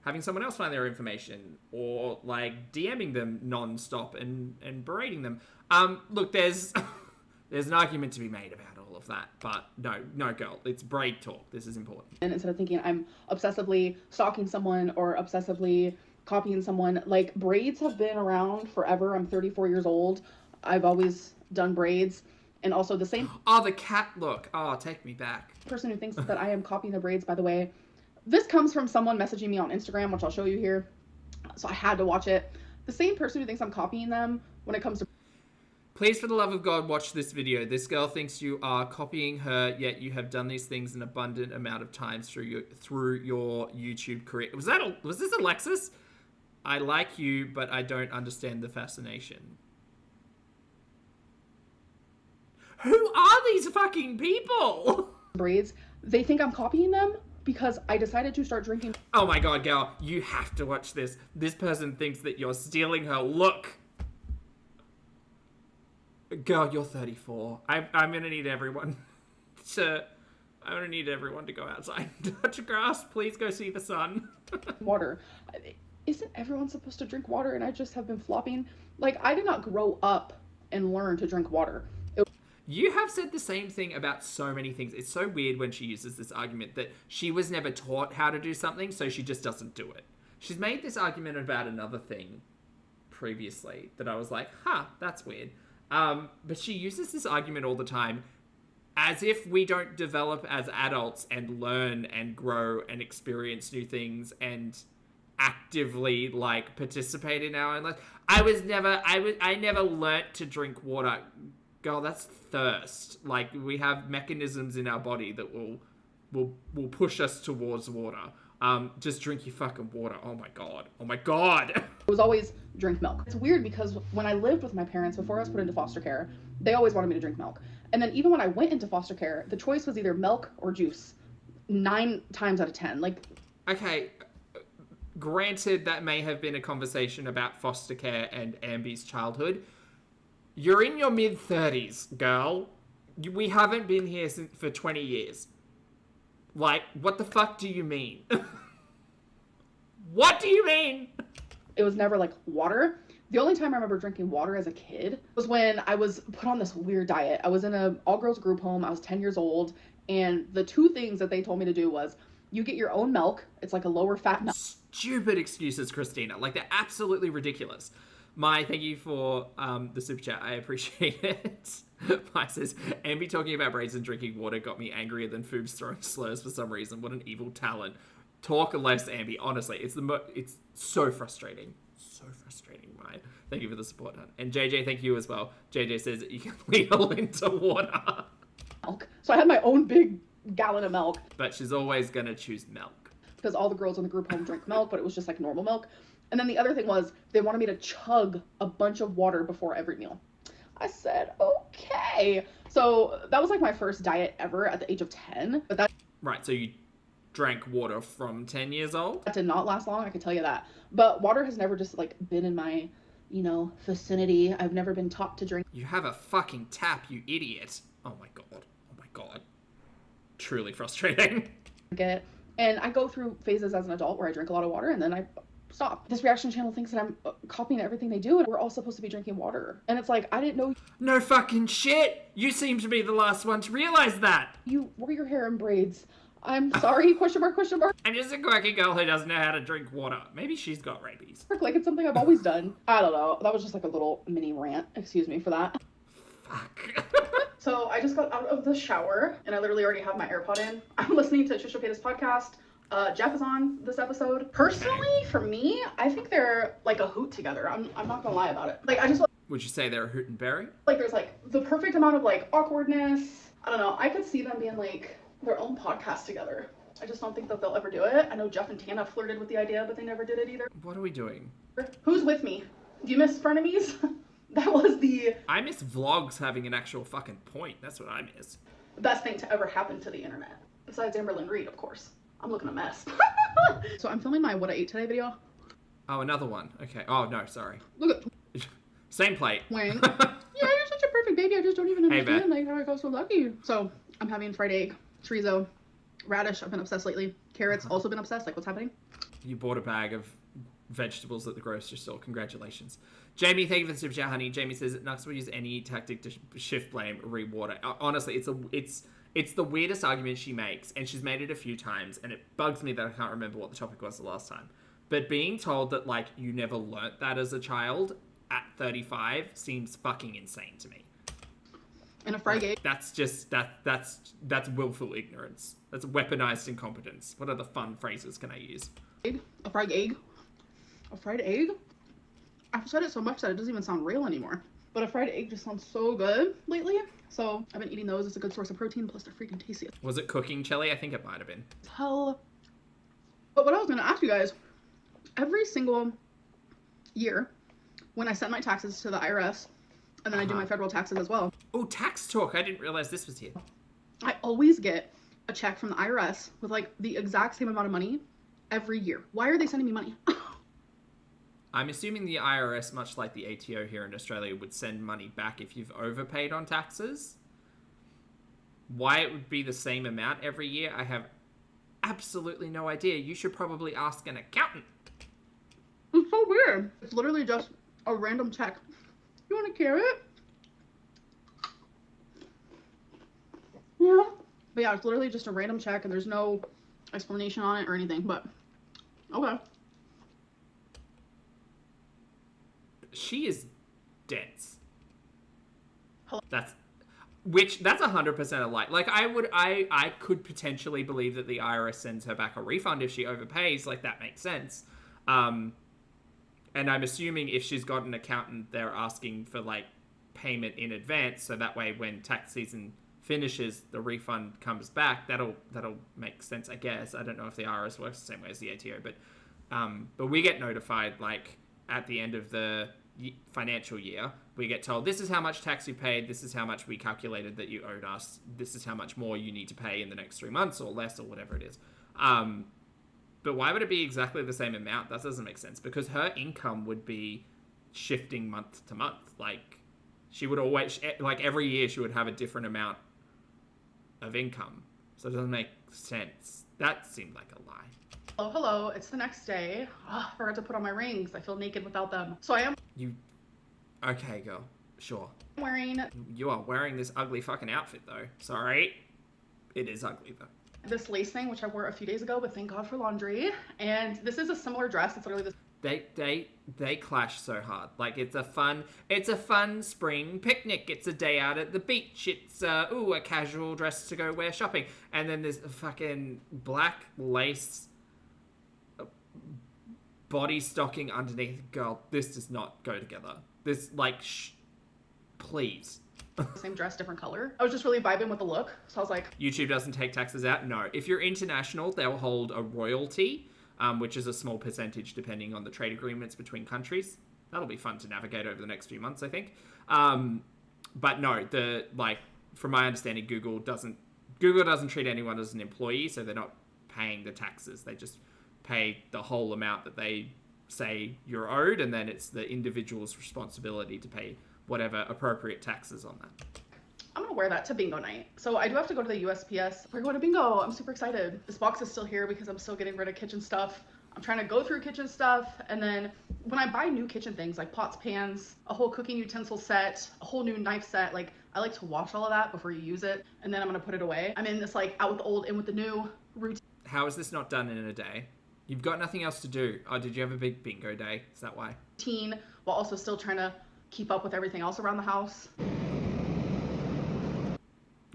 having someone else find their information or like DMing them non-stop and berating them. Look, there's there's an argument to be made about all of that, but no girl, it's braid talk. This is important. and instead of thinking I'm obsessively stalking someone or obsessively copying someone, like braids have been around forever. I'm 34 years old. I've always done braids. And also the same Oh, the cat look. Oh, take me back. person who thinks that I am copying the braids, by the way, this comes from someone messaging me on Instagram, which I'll show you here. So I had to watch it. The same person who thinks I'm copying them when it comes to Please, for the love of God, watch this video. This girl thinks you are copying her, yet you have done these things an abundant amount of times through your YouTube career. Was this Alexis? I like you, but I don't understand the fascination. Who are these fucking people? braids, they think I'm copying them because I decided to start drinking Oh my god, girl, you have to watch this. This person thinks that you're stealing her look. Girl, you're 34. I'm gonna need everyone to go outside and touch grass. Please go see the sun. water. Isn't everyone supposed to drink water? And I just have been flopping. Like, I did not grow up and learn to drink water. You have said the same thing about so many things. It's so weird when she uses this argument that she was never taught how to do something, so she just doesn't do it. She's made this argument about another thing previously that I was like, that's weird. But she uses this argument all the time as if we don't develop as adults and learn and grow and experience new things and actively like participate in our own life. I never learnt to drink water. Girl, that's thirst. Like, we have mechanisms in our body that will push us towards water. Just drink your fucking water. Oh my god. Oh my god. It was always drink milk. It's weird because when I lived with my parents before I was put into foster care, they always wanted me to drink milk. And then even when I went into foster care, the choice was either milk or juice. 9 times out of 10. Like, Okay, granted that may have been a conversation about foster care and Amby's childhood. You're in your mid-30s, girl. We haven't been here for 20 years. Like, what the fuck do you mean? What do you mean? it was never like water. The only time I remember drinking water as a kid was when I was put on this weird diet. I was in an all-girls group home. I was 10 years old. And the 2 things that they told me to do was you get your own milk. It's like a lower fat milk. stupid excuses, Christina. Like, they're absolutely ridiculous. Mai, thank you for the super chat. I appreciate it. Mai says, Amby talking about braids and drinking water got me angrier than Foobs throwing slurs for some reason. What an evil talent. Talk less, Amby. Honestly, it's so frustrating. So frustrating, Mai. Thank you for the support, hon. And JJ, thank you as well. JJ says you can ladle into water. Milk. So I had my own big gallon of milk. But she's always going to choose milk. Because all the girls in the group home drink milk, but it was just like normal milk. And then the other thing was they wanted me to chug a bunch of water before every meal. I said, okay. So that was like my first diet ever at the age of 10. But that Right, so you drank water from 10 years old? did not last long, I can tell you that. But water has never just like been in my, vicinity. I've never been taught to drink You have a fucking tap, you idiot. Oh my god. Oh my god. Truly frustrating. it. And I go through phases as an adult where I drink a lot of water and then I stop. This reaction channel thinks that I'm copying everything they do and we're all supposed to be drinking water. And it's like, I didn't know No fucking shit! You seem to be the last one to realize that! you wore your hair in braids. I'm sorry, question mark, question mark. I'm just a quirky girl who doesn't know how to drink water. Maybe she's got rabies. Like it's something I've always done. I don't know. That was just like a little mini rant. Excuse me for that. Fuck. So I just got out of the shower and I literally already have my AirPod in. I'm listening to Trisha Paytas' podcast. Jeff is on this episode. Personally, for me, I think they're like a hoot together. I'm not gonna lie about it. Like I just Would you say they're a hoot and berry? like there's like the perfect amount of like awkwardness. I don't know. I could see them being like their own podcast together. I just don't think that they'll ever do it. I know Jeff and Tana flirted with the idea, but they never did it either. What are we doing? Who's with me? Do you miss frenemies? That was the I miss vlogs having an actual fucking point. That's what I miss. best thing to ever happen to the internet. Besides Amberlynn Reid, of course. I'm looking a mess. So I'm filming my what I ate today video. Oh, another one. Okay. Oh, no, sorry. Look at Same plate. Wang. Yeah, you're such a perfect baby. I just don't even Hey, understand Beth. like how I got so lucky. So I'm having fried egg, chorizo, radish. I've been obsessed lately. Carrots, also been obsessed. Like what's happening? You bought a bag of vegetables at the grocery store. Congratulations. Jamie, thank you for the super chat, honey. Jamie says that Nux will use any tactic to shift blame, re-water. Honestly, it's the weirdest argument she makes, and she's made it a few times, and it bugs me that I can't remember what the topic was the last time. But being told that, like, you never learnt that as a child at 35 seems fucking insane to me. And a fried egg. That's just, that's willful ignorance. That's weaponized incompetence. What other fun phrases can I use? A fried egg. A fried egg? I've said it so much that it doesn't even sound real anymore. But a fried egg just sounds so good lately. So I've been eating those. It's a good source of protein, plus they're freaking tasty as Was it cooking chili? I think it might have been. hell. But what I was going to ask you guys, every single year when I send my taxes to the IRS, and then I do my federal taxes as well, Oh, tax talk. I didn't realize this was here. I always get a check from the IRS with like the exact same amount of money every year. Why are they sending me money? I'm assuming the IRS, much like the ATO here in Australia, would send money back if you've overpaid on taxes. Why it would be the same amount every year, I have absolutely no idea. You should probably ask an accountant. It's so weird. It's literally just a random check. You want a carrot? Yeah. But yeah, it's literally just a random check and there's no explanation on it or anything, but okay. She is dense. Hello? That's 100% a lie. Like, I could potentially believe that the IRS sends her back a refund if she overpays. Like, that makes sense. And I'm assuming if she's got an accountant, they're asking for, like, payment in advance, so that way when tax season finishes, the refund comes back. That'll make sense, I guess. I don't know if the IRS works the same way as the ATO, but we get notified, like, at the end of the financial year. We get told, this is how much tax you paid, this is how much we calculated that you owed us, this is how much more you need to pay in the next 3 months or less or whatever it is. But why would it be exactly the same amount? That doesn't make sense, because her income would be shifting month to month. Like, she would always, like, every year she would have a different amount of income. So it doesn't make sense. That seemed like a lie. Oh, hello. It's the next day. Oh, I forgot to put on my rings. I feel naked without them. So I am Okay, girl. Sure. wearing You are wearing this ugly fucking outfit, though. Sorry. It is ugly, though. this lace thing, which I wore a few days ago, but thank God for laundry. And this is a similar dress. It's literally this. They clash so hard. Like, it's a fun spring picnic. It's a day out at the beach. It's a casual dress to go wear shopping. And then there's a fucking black lace body stocking underneath. Girl, this does not go together. This, like, please. Same dress, different color. I was just really vibing with the look, so I was like... YouTube doesn't take taxes out? No. If you're international, they'll hold a royalty, which is a small percentage depending on the trade agreements between countries. That'll be fun to navigate over the next few months, I think. But no, from my understanding, Google doesn't treat anyone as an employee, so they're not paying the taxes. They just pay the whole amount that they say you're owed, and then it's the individual's responsibility to pay whatever appropriate taxes on that. I'm gonna wear that to bingo night. So I do have to go to the USPS. We're going to bingo. I'm super excited. This box is still here because I'm still getting rid of kitchen stuff. I'm trying to go through kitchen stuff, and then when I buy new kitchen things like pots, pans, a whole cooking utensil set, a whole new knife set, like I like to wash all of that before you use it, and then I'm gonna put it away. I'm in this like out with the old, in with the new routine. How is this not done in a day? You've got nothing else to do. Oh, did you have a big bingo day? Is that why? While also still trying to keep up with everything else around the house.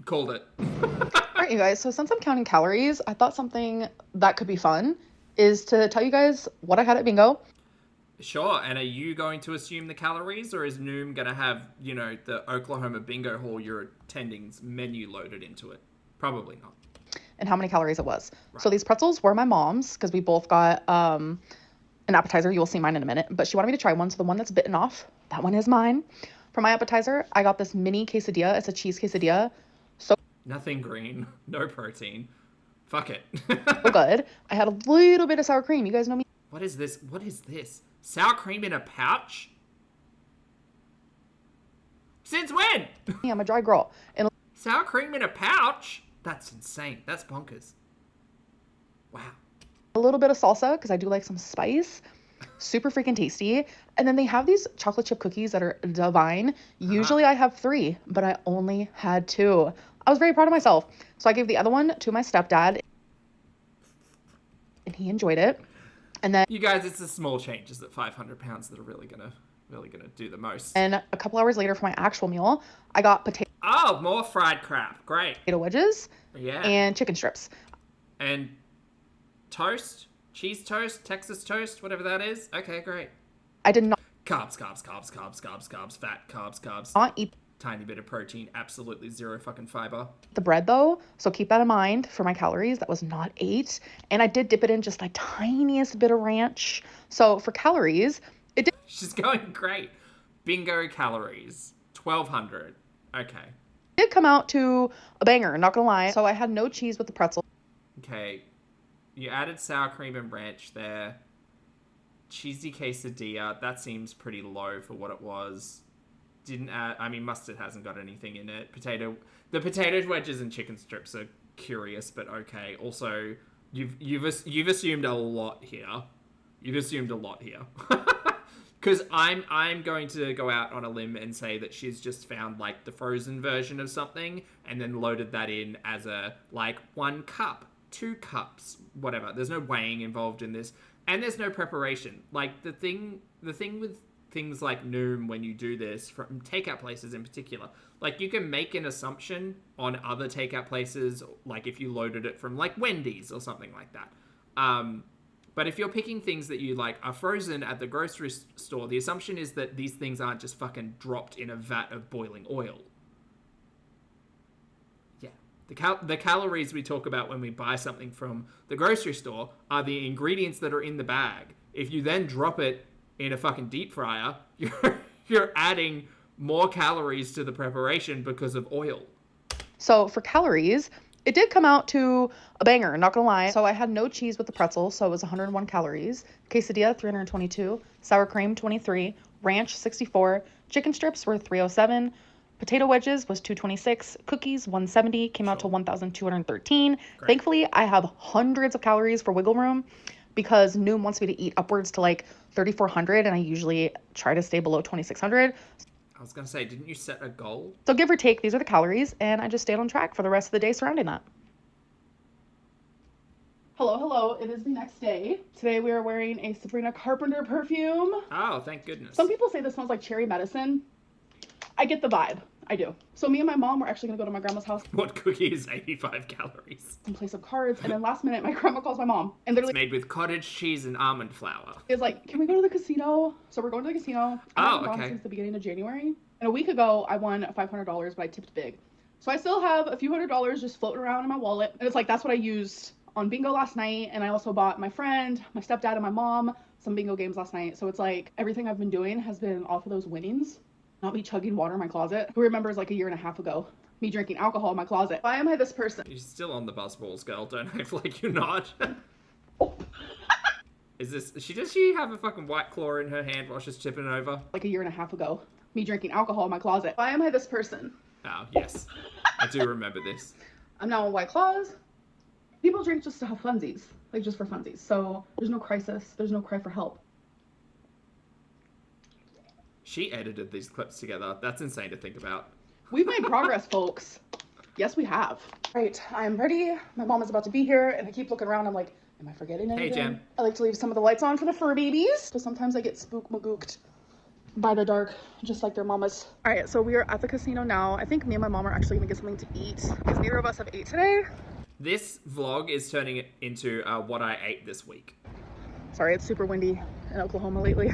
Called it. Alright, you guys, so since I'm counting calories, I thought something that could be fun is to tell you guys what I had at bingo. Sure, and are you going to assume the calories, or is Noom going to have, the Oklahoma bingo hall you're attending's menu loaded into it? Probably not. And how many calories it was. Right. So these pretzels were my mom's because we both got an appetizer. You will see mine in a minute, but she wanted me to try one. So the one that's bitten off, that one is mine. For my appetizer, I got this mini quesadilla. It's a cheese quesadilla. So Nothing green, no protein. Fuck it. good. I had a little bit of sour cream. You guys know me. What is this? What is this? Sour cream in a pouch? Since when? Yeah, I'm a dry girl. And Sour cream in a pouch? That's insane. That's bonkers. Wow. a little bit of salsa because I do like some spice. Super freaking tasty. And then they have these chocolate chip cookies that are divine. Usually I have 3, but I only had 2. I was very proud of myself. So I gave the other one to my stepdad, and he enjoyed it. And then You guys, it's the small changes at 500 pounds that are really gonna do the most. a couple hours later for my actual meal, I got potato Oh, more fried crap. Great. wedges Yeah. and chicken strips. And toast? Cheese toast? Texas toast? Whatever that is? Okay, great. I did not Carbs, fat, carbs. eat Tiny bit of protein, absolutely zero fucking fiber. the bread though, so keep that in mind for my calories. That was not 8. And I did dip it in just the tiniest bit of ranch. So for calories, it did She's going great. Bingo calories. 1,200. Okay. come out to a banger, not gonna lie. So I had no cheese with the pretzel. Okay. You added sour cream and ranch there. Cheesy quesadilla. That seems pretty low for what it was. Didn't add... mustard hasn't got anything in it. The potato wedges and chicken strips are curious, but okay. Also, you've assumed a lot here. Because I'm going to go out on a limb and say that she's just found, like, the frozen version of something and then loaded that in as a, like, 1 cup, 2 cups, whatever. There's no weighing involved in this. And there's no preparation. Like, the thing with things like Noom when you do this, from takeout places in particular, like, you can make an assumption on other takeout places, like if you loaded it from, like, Wendy's or something like that. But if you're picking things that you like are frozen at the grocery store, the assumption is that these things aren't just fucking dropped in a vat of boiling oil. Yeah. The calories we talk about when we buy something from the grocery store are the ingredients that are in the bag. If you then drop it in a fucking deep fryer, you're adding more calories to the preparation because of oil. So for calories, it did come out to a banger, not gonna lie. So I had no cheese with the pretzel, so it was 101 calories. Quesadilla, 322. Sour cream, 23. Ranch, 64. Chicken strips were 307. Potato wedges was 226. Cookies, 170. Came out to 1,213. Thankfully, I have hundreds of calories for wiggle room because Noom wants me to eat upwards to like 3,400, and I usually try to stay below 2,600. I was going to say, didn't you set a goal? So give or take, these are the calories, and I just stayed on track for the rest of the day surrounding that. Hello, hello. It is the next day. Today we are wearing a Sabrina Carpenter perfume. Oh, thank goodness. Some people say this smells like cherry medicine. I get the vibe. I do. So me and my mom were actually gonna go to my grandma's house. What cookie is 85 calories? Some place of cards, and then last minute my grandma calls my mom and literally It's made with cottage cheese and almond flour. is like, can we go to the casino? So we're going to the casino. I haven't gone okay. since the beginning of January. And a week ago I won $500, but I tipped big. So I still have a few $100s just floating around in my wallet. And it's like, that's what I used on bingo last night. And I also bought my friend, my stepdad, and my mom some bingo games last night. So it's like everything I've been doing has been off of those winnings. Not me chugging water in my closet. Who remembers like a year and a half ago, me drinking alcohol in my closet? Why am I this person? You're still on the bus balls, girl. Don't act like you're not. Oh. Does she have a fucking White Claw in her hand while she's tipping it over? Like a year and a half ago, me drinking alcohol in my closet. Why am I this person? Oh, yes. I do remember this. I'm now on White Claws. People drink just to have funsies, like just for funsies. So there's no crisis. There's no cry for help. She edited these clips together. That's insane to think about. We've made progress, folks. Yes, we have. Right, I'm ready. My mom is about to be here, and I keep looking around. I'm like, am I forgetting anything? Hey, Jen. I like to leave some of the lights on for the fur babies. So sometimes I get spook-magooked by the dark, just like their mamas. All right, so we are at the casino now. I think me and my mom are actually gonna get something to eat because neither of us have ate today. This vlog is turning it into what I ate this week. Sorry, it's super windy in Oklahoma lately.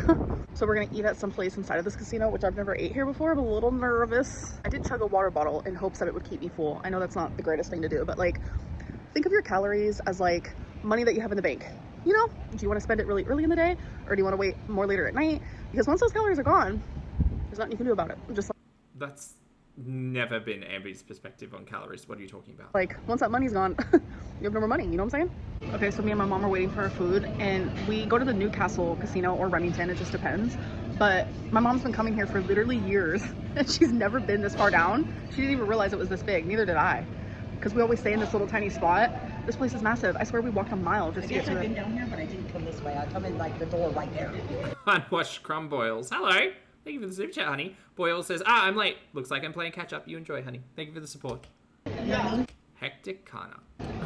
So we're gonna eat at some place inside of this casino, which I've never ate here before. I'm a little nervous. I did chug a water bottle in hopes that it would keep me full. I know that's not the greatest thing to do, but like, think of your calories as like money that you have in the bank. You know, do you want to spend it really early in the day, or do you want to wait more later at night? Because once those calories are gone, there's nothing you can do about it. Just That's never been Amber's perspective on calories. What are you talking about? like, once that money's gone, you have no more money, you know what I'm saying? Okay, so me and my mom are waiting for our food, and we go to the Newcastle casino or Remington, it just depends. But my mom's been coming here for literally years, and she's never been this far down. She didn't even realize it was this big, neither did I. Because we always stay in this little tiny spot. This place is massive. I swear we walked a mile just to get to I've it. been down here, but I didn't come this way. I come in like the door right there. Unwashed crumb boils. Hello. Thank you for the super chat, honey. Boyle says, I'm late. Looks like I'm playing catch up. You enjoy, honey. Thank you for the support. Yeah. Hectic Kana.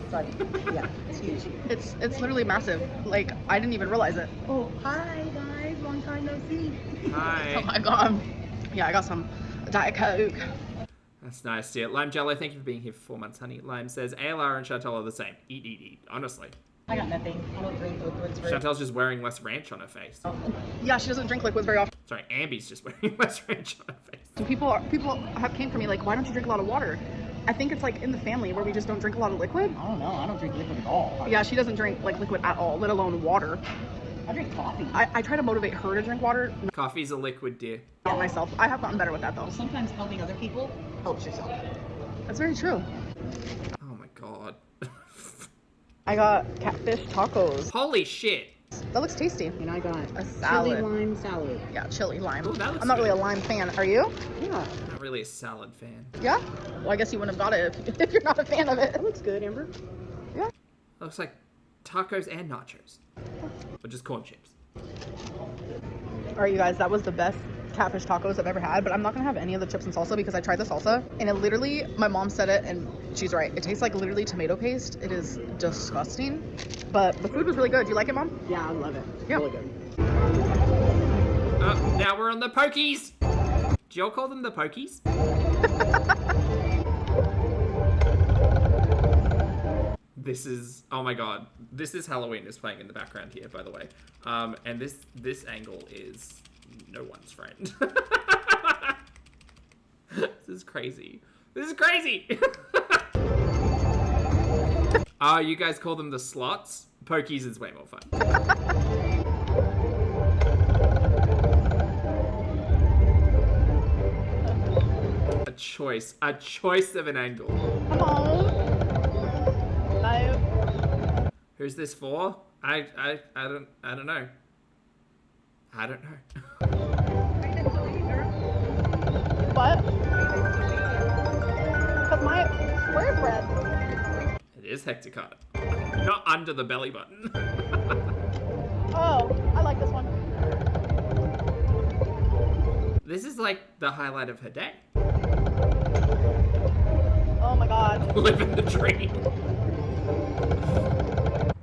Sorry. Yeah, it's huge. It's literally massive. Like, I didn't even realize it. Oh, hi guys. Long time no see. Oh Hi. my god. Yeah, I got some Diet Coke. That's nice, dear. Lime Jello, thank you for being here for 4 months, honey. Lime says, ALR and Chantal are the same. Eat, eat, eat. Honestly. I got nothing. I don't drink liquids. Chantal's just wearing less ranch on her face. Yeah, she doesn't drink liquids very often. Sorry, Amber's just wearing less ranch on her face. And people have came for me like, why don't you drink a lot of water? I think it's like in the family where we just don't drink a lot of liquid. I don't know. I don't drink liquid at all. Yeah, she doesn't drink like liquid at all, let alone water. I drink coffee. I try to motivate her to drink water, Coffee's a liquid, dear. not myself. I have gotten better with that though. Sometimes helping other people helps yourself. That's very true. Oh my god. I got catfish tacos. Holy shit. That looks tasty. And I got A salad. chili lime salad. Yeah, chili lime. Ooh, that looks I'm not really a good. lime fan. Are you? Yeah. Not really a salad fan. Yeah? Well, I guess you wouldn't have got it if you're not a fan of it. That looks good, Amber. Yeah. Looks like tacos and nachos. Or just corn chips. All right, you guys, that was the best catfish tacos I've ever had, but I'm not gonna have any of the chips and salsa because I tried the salsa and it literally, my mom said it and she's right. It tastes like literally tomato paste. It is disgusting, but the food was really good. Do you like it, Mom? Yeah, I love it. Yeah. Really good. Now we're on the pokies. Do y'all call them the pokies? This is, oh my god, this is Halloween is playing in the background here, by the way. And this angle is no one's friend. This is crazy. This is crazy. You guys call them the slots? Pokies is way more fun. A choice of an angle. Come on. No. Who's this for? I don't know. I don't know. What? Because my square bread. It is hecticard. Not under the belly button. Oh, I like this one. This is like the highlight of her day. Oh my god. Living the dream.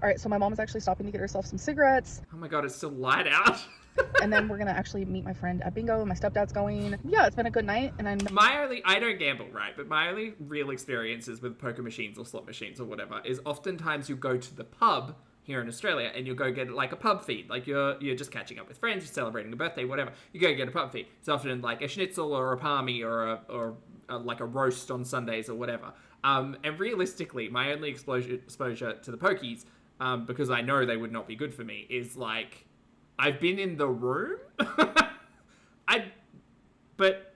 All All right, so my mom is actually stopping to get herself some cigarettes. Oh my god, it's still light out. And then we're gonna actually meet my friend at bingo. My stepdad's going. Yeah, it's been a good night. And I don't gamble, right? But my only real experiences with poker machines or slot machines or whatever is oftentimes you go to the pub here in Australia and you'll go get like a pub feed. Like you're just catching up with friends, you're celebrating a birthday, whatever. You go get a pub feed. It's often like a schnitzel or a palmy or like a roast on Sundays or whatever. And realistically, my only exposure to the pokies, because I know they would not be good for me, is like I've been in the room. But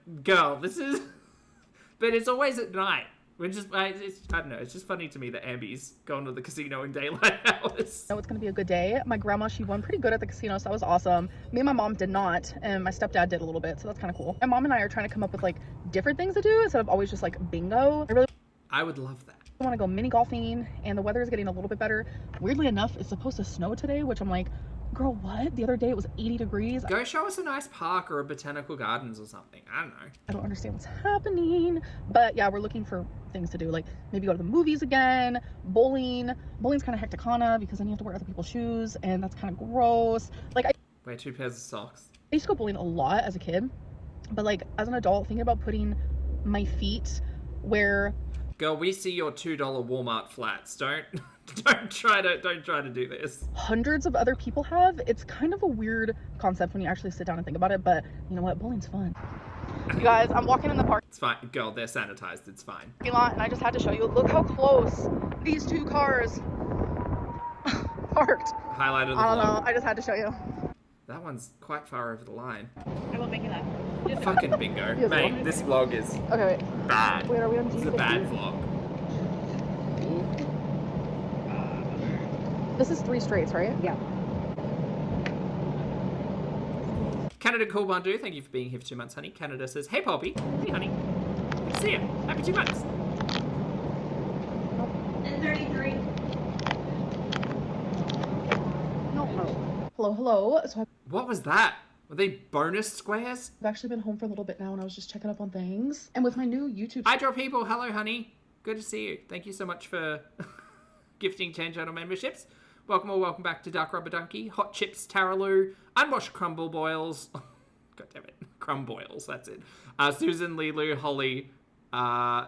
it's always at night. Which is, I don't know, it's just funny to me that Amby's gone to the casino in daylight hours. know it's gonna be a good day. My grandma, she won pretty good at the casino, so that was awesome. Me and my mom did not, and my stepdad did a little bit, so that's kind of cool. My mom and I are trying to come up with like different things to do instead of always just like bingo. I would love that. I want to go mini golfing, and the weather is getting a little bit better. Weirdly enough, it's supposed to snow today, which I'm like, girl, what? The other day it was 80 degrees. Go show us a nice park or a botanical gardens or something. I don't know. I don't understand what's happening. But yeah, we're looking for things to do. Like maybe go to the movies again, bowling. Bowling's kind of hecticana because then you have to wear other people's shoes and that's kind of gross. Like I Wear 2 pairs of socks. used to go bowling a lot as a kid. But like as an adult, thinking about putting my feet where... Girl, we see your $2 Walmart flats. Don't try to do this. hundreds of other people have, it's kind of a weird concept when you actually sit down and think about it, but you know what, bowling's fun. You guys, I'm walking in the parking It's fine. Girl, they're sanitized. It's fine. lot and I just had to show you, look how close these two cars parked. Highlight of the I don't vlog. know, I just had to show you. That one's quite far over the line. I won't make you laugh. Fucking bingo. Yes, Mate, well. this vlog is Okay, wait, bad. are we on This is a bad vlog. This is 3 straights, right? Yeah. Canada Cool Bandu, thank you for being here for 2 months, honey. Canada says, hey, Poppy. Hey, honey. Good to see you. Happy 2 months. And 33. No. Hello. So What was that? Were they bonus squares? I've actually been home for a little bit now and I was just checking up on things. And with my new YouTube... I draw people. Hello, honey. Good to see you. Thank you so much for gifting 10 channel memberships. Welcome back to Dark Rubber Donkey, Hot Chips, Taraloo, Unwashed Crumble Boils. God damn it. Crumboils, that's it. Susan, Lilu, Holly,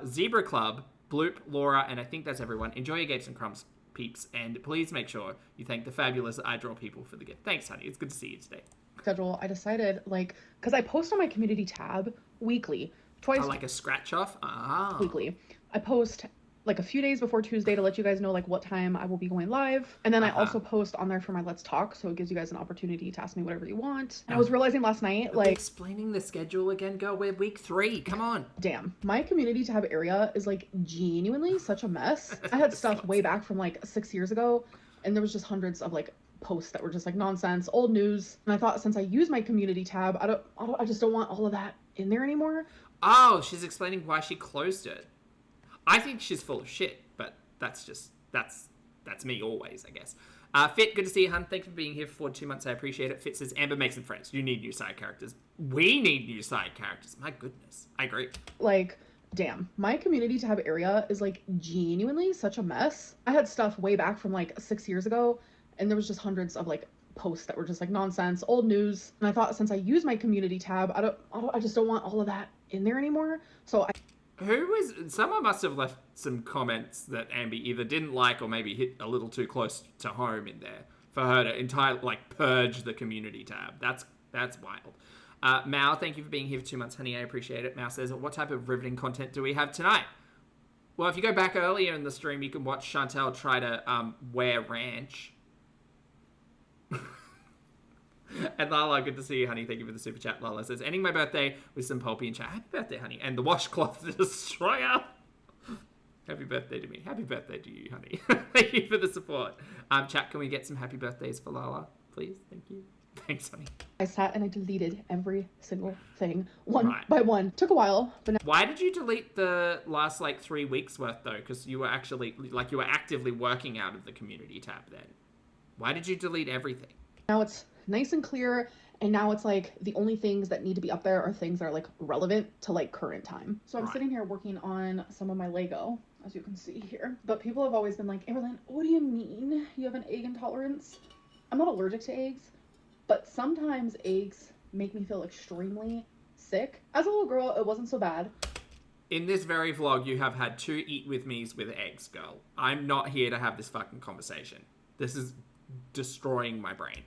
Zebra Club, Bloop, Laura, and I think that's everyone. Enjoy your Gapes and Crumbs, peeps, and please make sure you thank the fabulous I Draw people for the gift. Thanks, honey. It's good to see you today. schedule, I decided, like, because I post on my community tab weekly, twice Oh, like a scratch off? Ah. weekly. I post like a few days before Tuesday to let you guys know like what time I will be going live. And then I also post on there for my Let's Talk, so it gives you guys an opportunity to ask me whatever you want. And I was realizing last night, Are we like, explaining the schedule again, girl. We're week 3. Come on. damn, my community tab area is like genuinely such a mess. I had stuff way back from like 6 years ago, and there was just hundreds of like posts that were just like nonsense, old news. And I thought, since I use my community tab, I just don't want all of that in there anymore. Oh, she's explaining why she closed it. I think she's full of shit, but that's me always, I guess. Fit, good to see you, hun. Thanks for being here for 2 months. I appreciate it. Fit says, Amber, make some friends. You need new side characters. We need new side characters. My goodness. I agree. Like, damn, my community tab area is like genuinely such a mess. I had stuff way back from like 6 years ago, and there was just hundreds of like posts that were just like nonsense, old news. And I thought, since I use my community tab, I just don't want all of that in there anymore. So Someone must have left some comments that Amber either didn't like or maybe hit a little too close to home in there for her to entirely like purge the community tab. That's wild. Mao, thank you for being here for 2 months, honey. I appreciate it. Mao says, what type of riveting content do we have tonight? Well, if you go back earlier in the stream, you can watch Chantel try to wear ranch. And Lala, good to see you, honey. Thank you for the super chat. Lala says, ending my birthday with some pulpy and chat. Happy birthday, honey. And the washcloth destroyer. Happy birthday to me. Happy birthday to you, honey. Thank you for the support. Chat, can we get some happy birthdays for Lala, please? Thank you. Thanks, honey. I sat and I deleted every single thing one by one. Took a while, but now Why did you delete the last like 3 weeks worth though? Because you were actually you were actively working out of the community tab then. Why did you delete everything? it's nice and clear, And now it's like the only things that need to be up there are things that are like relevant to like current time. So I'm sitting here working on some of my Lego, as you can see here. But people have always been like, Amberlynn, what do you mean you have an egg intolerance? I'm not allergic to eggs, but sometimes eggs make me feel extremely sick. As a little girl, it wasn't so bad. In this very vlog, you have had 2 eat with me's with eggs, girl. I'm not here to have this fucking conversation. This is destroying my brain.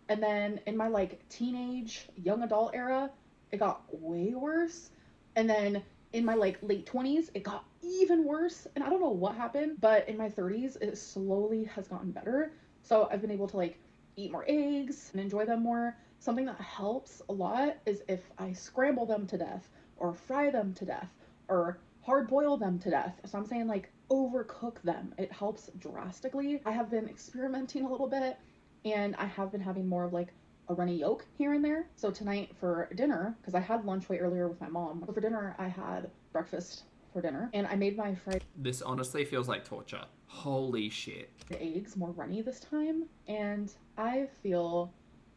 And then in my like teenage, young adult era, it got way worse. And then in my like late 20s, it got even worse. And I don't know what happened, but in my 30s, it slowly has gotten better. So I've been able to like eat more eggs and enjoy them more. Something that helps a lot is if I scramble them to death or fry them to death or hard boil them to death. So I'm saying like overcook them. It helps drastically. I have been experimenting a little bit, and I have been having more of like a runny yolk here and there. So tonight for dinner, because I had lunch way earlier with my mom, but for dinner I had breakfast for dinner, and I made my fried This honestly feels like torture. Holy shit. eggs more runny this time, and I feel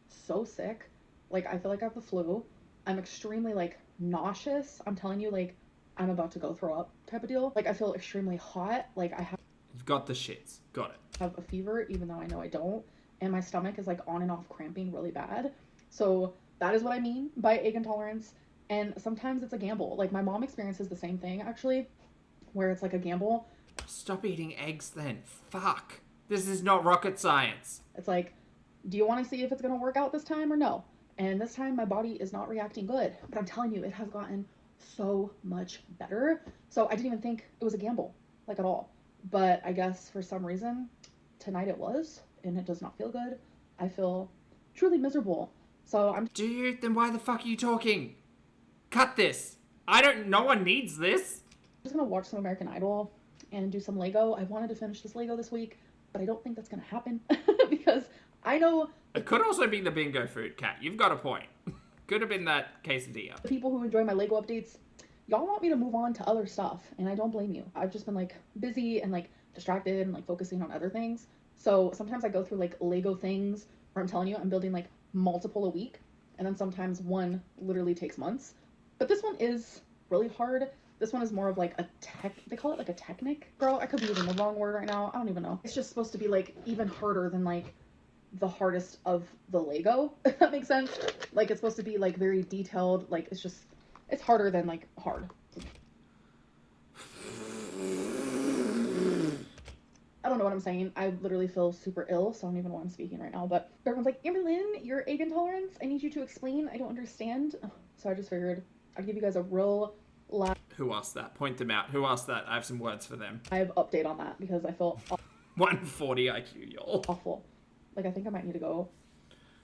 so sick. Like I feel like I have the flu. I'm extremely like nauseous. I'm telling you, like I'm about to go throw up type of deal. Like I feel extremely hot. Like I You've got the shits. Got it. have a fever, even though I know I don't. And my stomach is like on and off cramping really bad. So that is what I mean by egg intolerance. And sometimes it's a gamble. Like my mom experiences the same thing actually, where it's like a gamble. Stop eating eggs then. Fuck. This is not rocket science. It's like, do you want to see if it's going to work out this time or no? And this time my body is not reacting good. But I'm telling you, it has gotten so much better. So I didn't even think it was a gamble, like at all. But I guess for some reason, tonight it was, and it does not feel good. I feel truly miserable. So I'm Do you? Then why the fuck are you talking? Cut this. No one needs this. just going to watch some American Idol and do some Lego. I wanted to finish this Lego this week, but I don't think that's going to happen because I know It could also be the bingo food, Kat. You've got a point. Could have been that quesadilla. the people who enjoy my Lego updates, y'all want me to move on to other stuff, and I don't blame you. I've just been like busy and like distracted and like focusing on other things. So sometimes I go through like Lego things where I'm telling you I'm building like multiple a week, and then sometimes one literally takes months. But this one is really hard. This one is more of like a they call it like a technic. Girl, I could be using the wrong word right now. I don't even know. It's just supposed to be like even harder than like the hardest of the Lego, if that makes sense. Like it's supposed to be like very detailed. Like it's harder than like hard. I don't know what I'm saying. I literally feel super ill, so I don't even know why I'm speaking right now. But everyone's like, Amberlynn, your egg intolerance? I need you to explain. I don't understand. So I just figured I'd give you guys a real live Who asked that? Point them out. Who asked that? I have some words for them. update on that because I feel 140 IQ, y'all. awful. Like I think I might need to go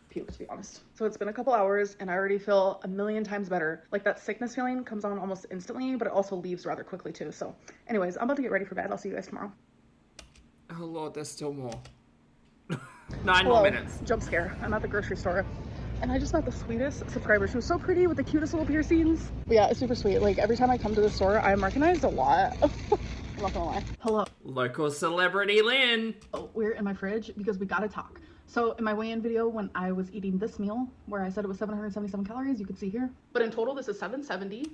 puke, to be honest. So it's been a couple hours and I already feel a million times better. Like that sickness feeling comes on almost instantly, but it also leaves rather quickly too. So anyways, I'm about to get ready for bed. I'll see you guys tomorrow. Oh lord, there's still more. 9 Hello. more minutes. Jump scare. I'm at the grocery store and I just met the sweetest subscriber. She was so pretty with the cutest little piercings. But yeah, it's super sweet. Like every time I come to the store, I'm recognized a lot. I'm not gonna lie. Hello. Local celebrity Lynn. Oh, we're in my fridge because we gotta talk. So in my weigh-in video, when I was eating this meal, where I said it was 777 calories, you could see here. But in total, this is 770.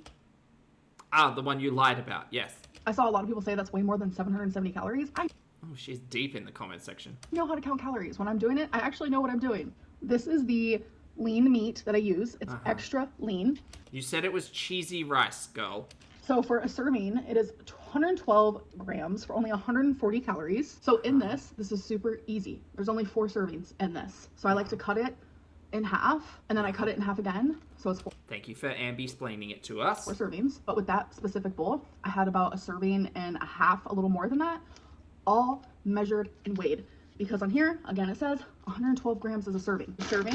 Ah, the one you lied about, yes. I saw a lot of people say that's way more than 770 calories. I Oh, she's deep in the comment section. know how to count calories. When I'm doing it, I actually know what I'm doing. This is the lean meat that I use. It's extra lean. You said it was cheesy rice, girl. So for a serving, it is 112 grams for only 140 calories. So in this is super easy. There's only 4 servings in this. So I like to cut it in half, and then I cut it in half again. So it's 4 Thank you for Amby explaining it to us. servings. But with that specific bowl, I had about a serving and a half, a little more than that, all measured and weighed. Because on here, again, it says 112 grams is a serving. The serving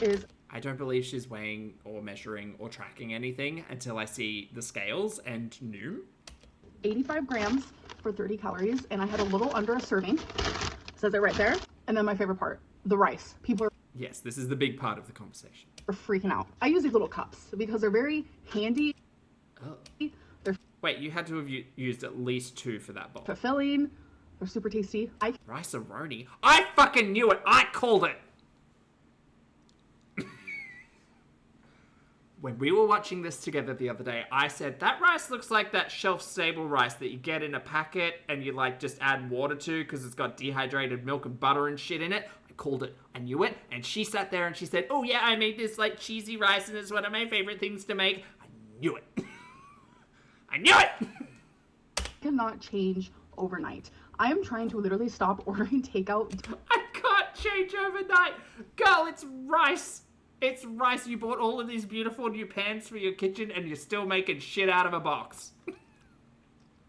is I don't believe she's weighing or measuring or tracking anything until I see the scales and no. 85 grams for 30 calories, and I had a little under a serving. Says it right there. And then my favorite part, the rice. People Yes, this is the big part of the conversation. are freaking out. I use these little cups because they're very handy. Oh. They're Wait, you had to have used at least 2 for that bowl. fulfilling. They're super tasty. Rice-a-roni? I fucking knew it! I called it! When we were watching this together the other day, I said, that rice looks like that shelf-stable rice that you get in a packet and you, like, just add water to because it's got dehydrated milk and butter and shit in it. I called it. I knew it. And she sat there and she said, oh, yeah, I made this, like, cheesy rice and it's one of my favorite things to make. I knew it. I knew it! Cannot change overnight. I am trying to literally stop ordering takeout. I can't change overnight. Girl, it's rice. It's rice. You bought all of these beautiful new pans for your kitchen and you're still making shit out of a box.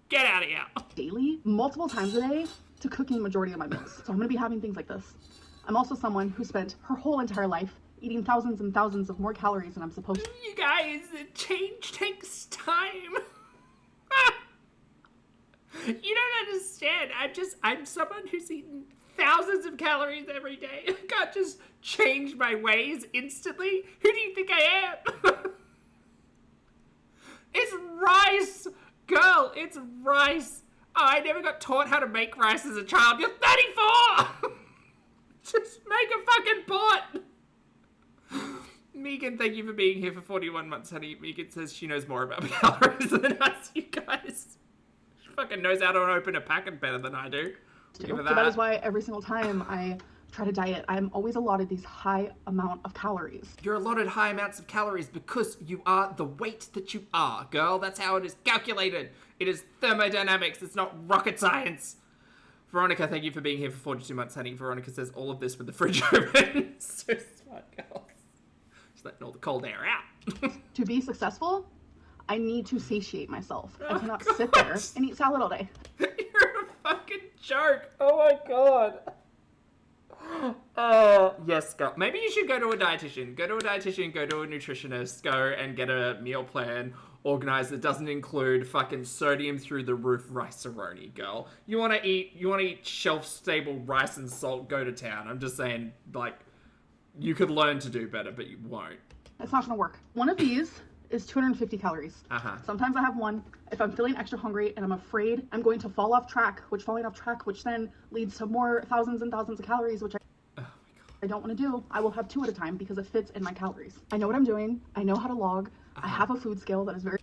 Get out of here. Daily, multiple times a day, to cooking the majority of my meals. So I'm gonna be having things like this. I'm also someone who spent her whole entire life eating thousands and thousands of more calories than I'm supposed to. You guys, change takes time. You don't understand. I'm someone who's eaten thousands of calories every day. I can't just change my ways instantly. Who do you think I am? It's rice. Girl, it's rice. Oh, I never got taught how to make rice as a child. You're 34! Just make a fucking pot. Megan, thank you for being here for 41 months, honey. Megan says she knows more about calories than us, you guys. She fucking knows how to open a packet better than I do. So that is why every single time I try to diet, I'm always allotted these high amount of calories. You're allotted high amounts of calories because you are the weight that you are, girl. That's how it is calculated. It is thermodynamics. It's not rocket science. Veronica, thank you for being here for 42 months, honey. Veronica says all of this with the fridge open. So smart, girl. Just letting all the cold air out. To be successful, I need to satiate myself. I cannot sit God. there and eat salad all day. You're a fucking joke. Oh my god. Yes, girl. Maybe you should go to a dietitian. Go to a dietitian, go to a nutritionist, go and get a meal plan organized that doesn't include fucking sodium through the roof rice-a-roni, girl. You want to eat shelf-stable rice and salt, go to town. I'm just saying, like, you could learn to do better, but you won't. It's not gonna work. One of these is 250 calories. Sometimes I have one if I'm feeling extra hungry and I'm afraid I'm going to fall off track, which then leads to more thousands and thousands of calories, which I don't want to do. I will have 2 at a time because it fits in my calories. I know what I'm doing. I know how to log. I have a food scale that is very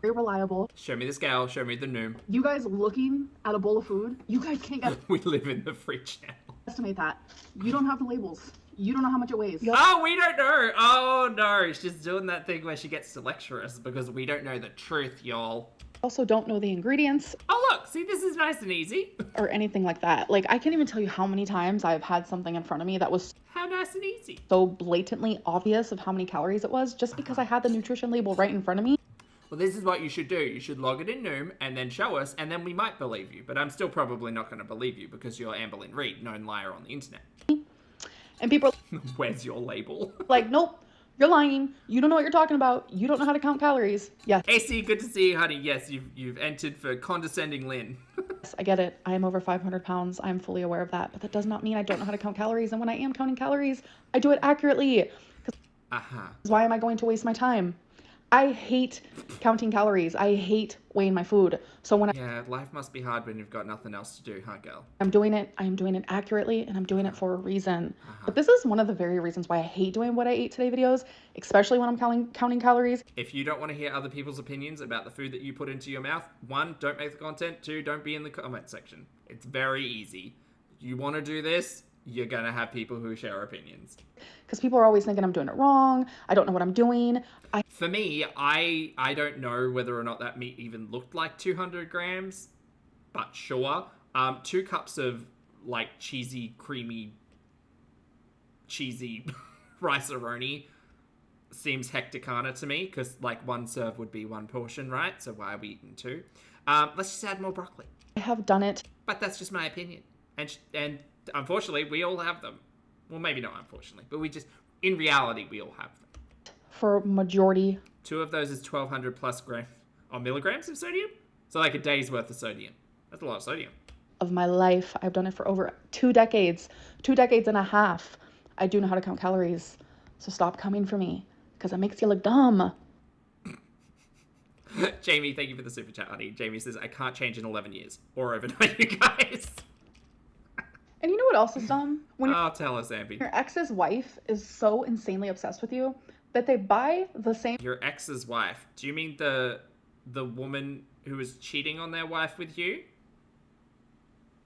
reliable. Show me the scale. Show me the noom. You guys looking at a bowl of food, you guys can't We live in the free channel. estimate that. You don't have the labels. You don't know how much it weighs. Oh, we don't know. Oh, no. She's doing that thing where she gets to lecture us because we don't know the truth, y'all. Also don't know the ingredients Oh, look. See, this is nice and easy. or anything like that. Like, I can't even tell you how many times I've had something in front of me that was How nice and easy. so blatantly obvious of how many calories it was just because I had the nutrition label right in front of me. Well, this is what you should do. You should log it in Noom and then show us, and then we might believe you. But I'm still probably not going to believe you because you're Amberlynn Reid, known liar on the internet. And people are Where's your label? like, nope, you're lying. You don't know what you're talking about. You don't know how to count calories. Yes, AC, good to see you, honey. Yes, you've entered for condescending Lynn. I get it. I am over 500 pounds. I'm fully aware of that. But that does not mean I don't know how to count calories. And when I am counting calories, I do it accurately. Why am I going to waste my time? I hate counting calories. I hate weighing my food. So when Yeah, life must be hard when you've got nothing else to do, huh, girl? I'm doing it, I am doing it accurately, and I'm doing it for a reason. But this is one of the very reasons why I hate doing what I ate today videos, especially when I'm counting calories. If you don't want to hear other people's opinions about the food that you put into your mouth, 1, don't make the content. 2, don't be in the comment section. It's very easy. You want to do this, you're going to have people who share opinions. Because people are always thinking I'm doing it wrong. I don't know what I'm doing. For me, I don't know whether or not that meat even looked like 200 grams, but sure. 2 cups of, like, creamy, cheesy rice-a-roni seems hecticana to me, because, like, 1 serve would be 1 portion, right? So why are we eating 2? Let's just add more broccoli. I have done it. But that's just my opinion. And unfortunately, we all have them. Well, maybe not unfortunately, but in reality, we all have them. For majority. 2 of those is 1,200 plus milligrams of sodium? So like a day's worth of sodium. That's a lot of sodium. Of my life. I've done it for over 2 decades. 2 decades and a half. I do know how to count calories. So stop coming for me, because it makes you look dumb. Jamie, thank you for the super chat, honey. Jamie says, I can't change in 11 years. Or overnight, you guys. And you know what else is dumb? When Oh, tell us, Amby. your ex's wife is so insanely obsessed with you that they buy the same Your ex's wife. Do you mean the woman who was cheating on their wife with you?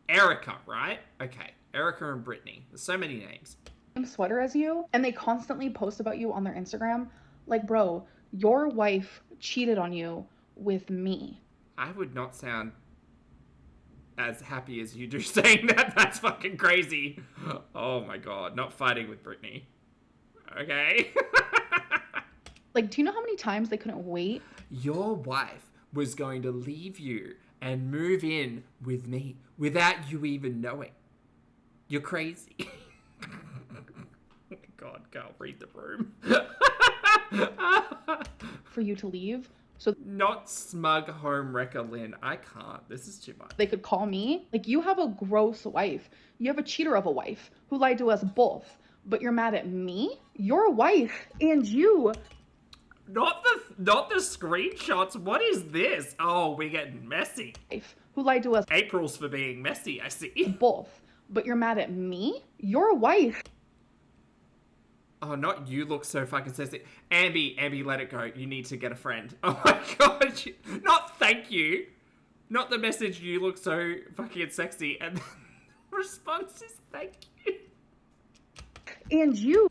Erica, right? Okay. Erica and Brittany. There's so many names. sweater as you, and they constantly post about you on their Instagram. Like, bro, your wife cheated on you with me. I would not sound as happy as you do saying that. That's fucking crazy. Oh my god. Not fighting with Brittany. Okay. Like, do you know how many times they couldn't wait? Your wife was going to leave you and move in with me without you even knowing. You're crazy. Oh my god, girl, read the room. For you to leave so Not smug home wrecker, Lynn. I can't. This is too much. they could call me. Like, you have a gross wife. You have a cheater of a wife who lied to us both. But you're mad at me, your wife, and you. Not the screenshots. What is this? Oh, we're getting messy. Who lied to us April's for being messy, I see. both. But you're mad at me, your wife. Oh, not you look so fucking sexy. Amby, let it go. You need to get a friend. Oh my god. Not thank you. Not the message, you look so fucking sexy. And the response is thank you. And you.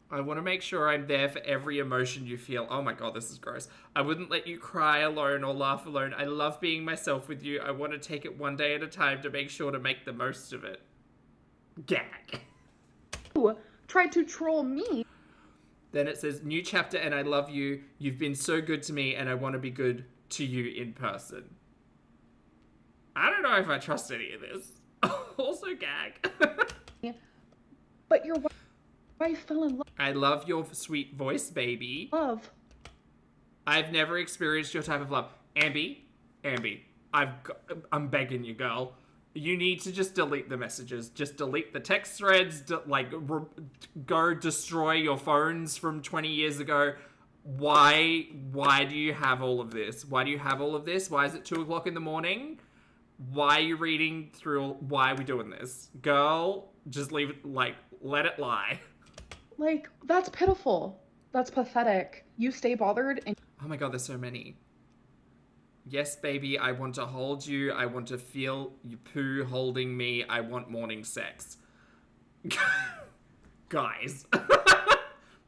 I want to make sure I'm there for every emotion you feel. Oh my god, this is gross. I wouldn't let you cry alone or laugh alone. I love being myself with you. I want to take it one day at a time to make sure to make the most of it. Gag. You tried to troll me. Then it says, new chapter and I love you. You've been so good to me and I want to be good to you in person. I don't know if I trust any of this. Also gag. But your wife fell in I love your sweet voice, baby. love. I've never experienced your type of love. Amby, I'm begging you, girl. You need to just delete the messages. Just delete the text threads. Go destroy your phones from 20 years ago. Why do you have all of this? Why do you have all of this? Why is it 2 o'clock in the morning? Why are you reading through? Why are we doing this? Girl, just leave it, let it lie. Like, that's pitiful. That's pathetic. You stay bothered and Oh my god, there's so many. Yes, baby, I want to hold you. I want to feel you poo holding me. I want morning sex. Guys,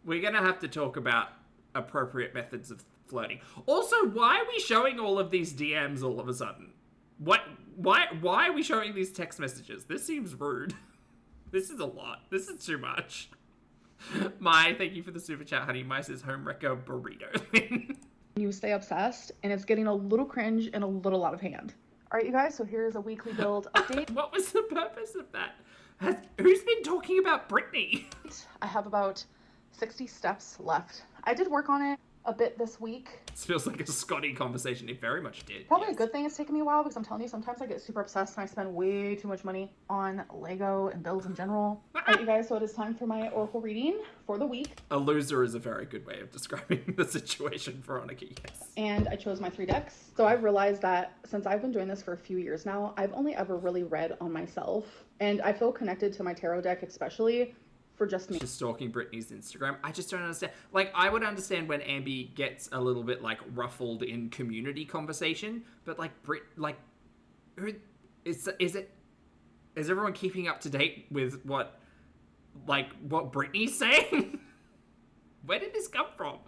we're going to have to talk about appropriate methods of flirting. Also, why are we showing all of these DMs all of a sudden? Why are we showing these text messages? This seems rude. This is a lot. This is too much. Thank you for the super chat, honey. My says home wrecker burrito. you stay obsessed, and it's getting a little cringe and a little out of hand. All right, you guys, so here's a weekly build update. What was the purpose of that? Who's been talking about Brittany? I have about 60 steps left. I did work on it a bit this week. This feels like a Scotty conversation. It very much did. Probably yes. a good thing it's taken me a while, because I'm telling you, sometimes I get super obsessed and I spend way too much money on Lego and builds in general. All right, you guys, so it is time for my oracle reading for the week. A loser is a very good way of describing the situation, Veronica, yes. And I chose my 3 decks. So I've realized that since I've been doing this for a few years now, I've only ever really read on myself. And I feel connected to my tarot deck, especially for just me. Just stalking Brittany's Instagram. I just don't understand. Like, I would understand when Amby gets a little bit, ruffled in community conversation, but, is everyone keeping up to date with what Brittany's saying? Where did this come from?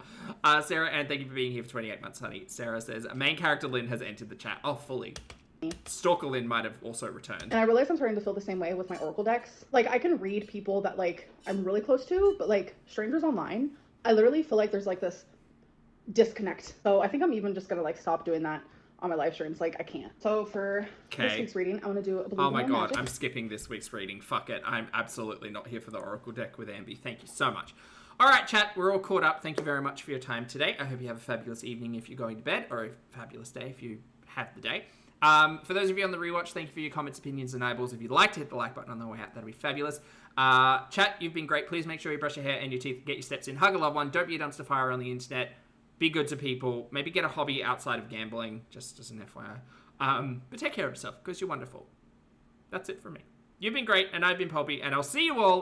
Sarah, and thank you for being here for 28 months, honey. Sarah says, main character Lynn has entered the chat. Oh, fully. Stalker Lynn might have also returned. And I realize I'm starting to feel the same way with my oracle decks. Like, I can read people that, I'm really close to, but, strangers online, I literally feel like there's, this disconnect. So I think I'm even just gonna, stop doing that on my live streams. I can't. So for this week's reading, I want to do a Oh my god, I'm skipping this week's reading. Fuck it. I'm absolutely not here for the oracle deck with Amby. Thank you so much. All right, chat, we're all caught up. Thank you very much for your time today. I hope you have a fabulous evening if you're going to bed, or a fabulous day if you have the day. For those of you on the rewatch, thank you for your comments, opinions, and eyeballs. If you'd like to hit the like button on the way out, that'd be fabulous. Chat, you've been great. Please make sure you brush your hair and your teeth, get your steps in. Hug a loved one. Don't be a dumpster fire on the internet. Be good to people. Maybe get a hobby outside of gambling, just as an FYI. But take care of yourself, because you're wonderful. That's it from me. You've been great, and I've been Poppy, and I'll see you all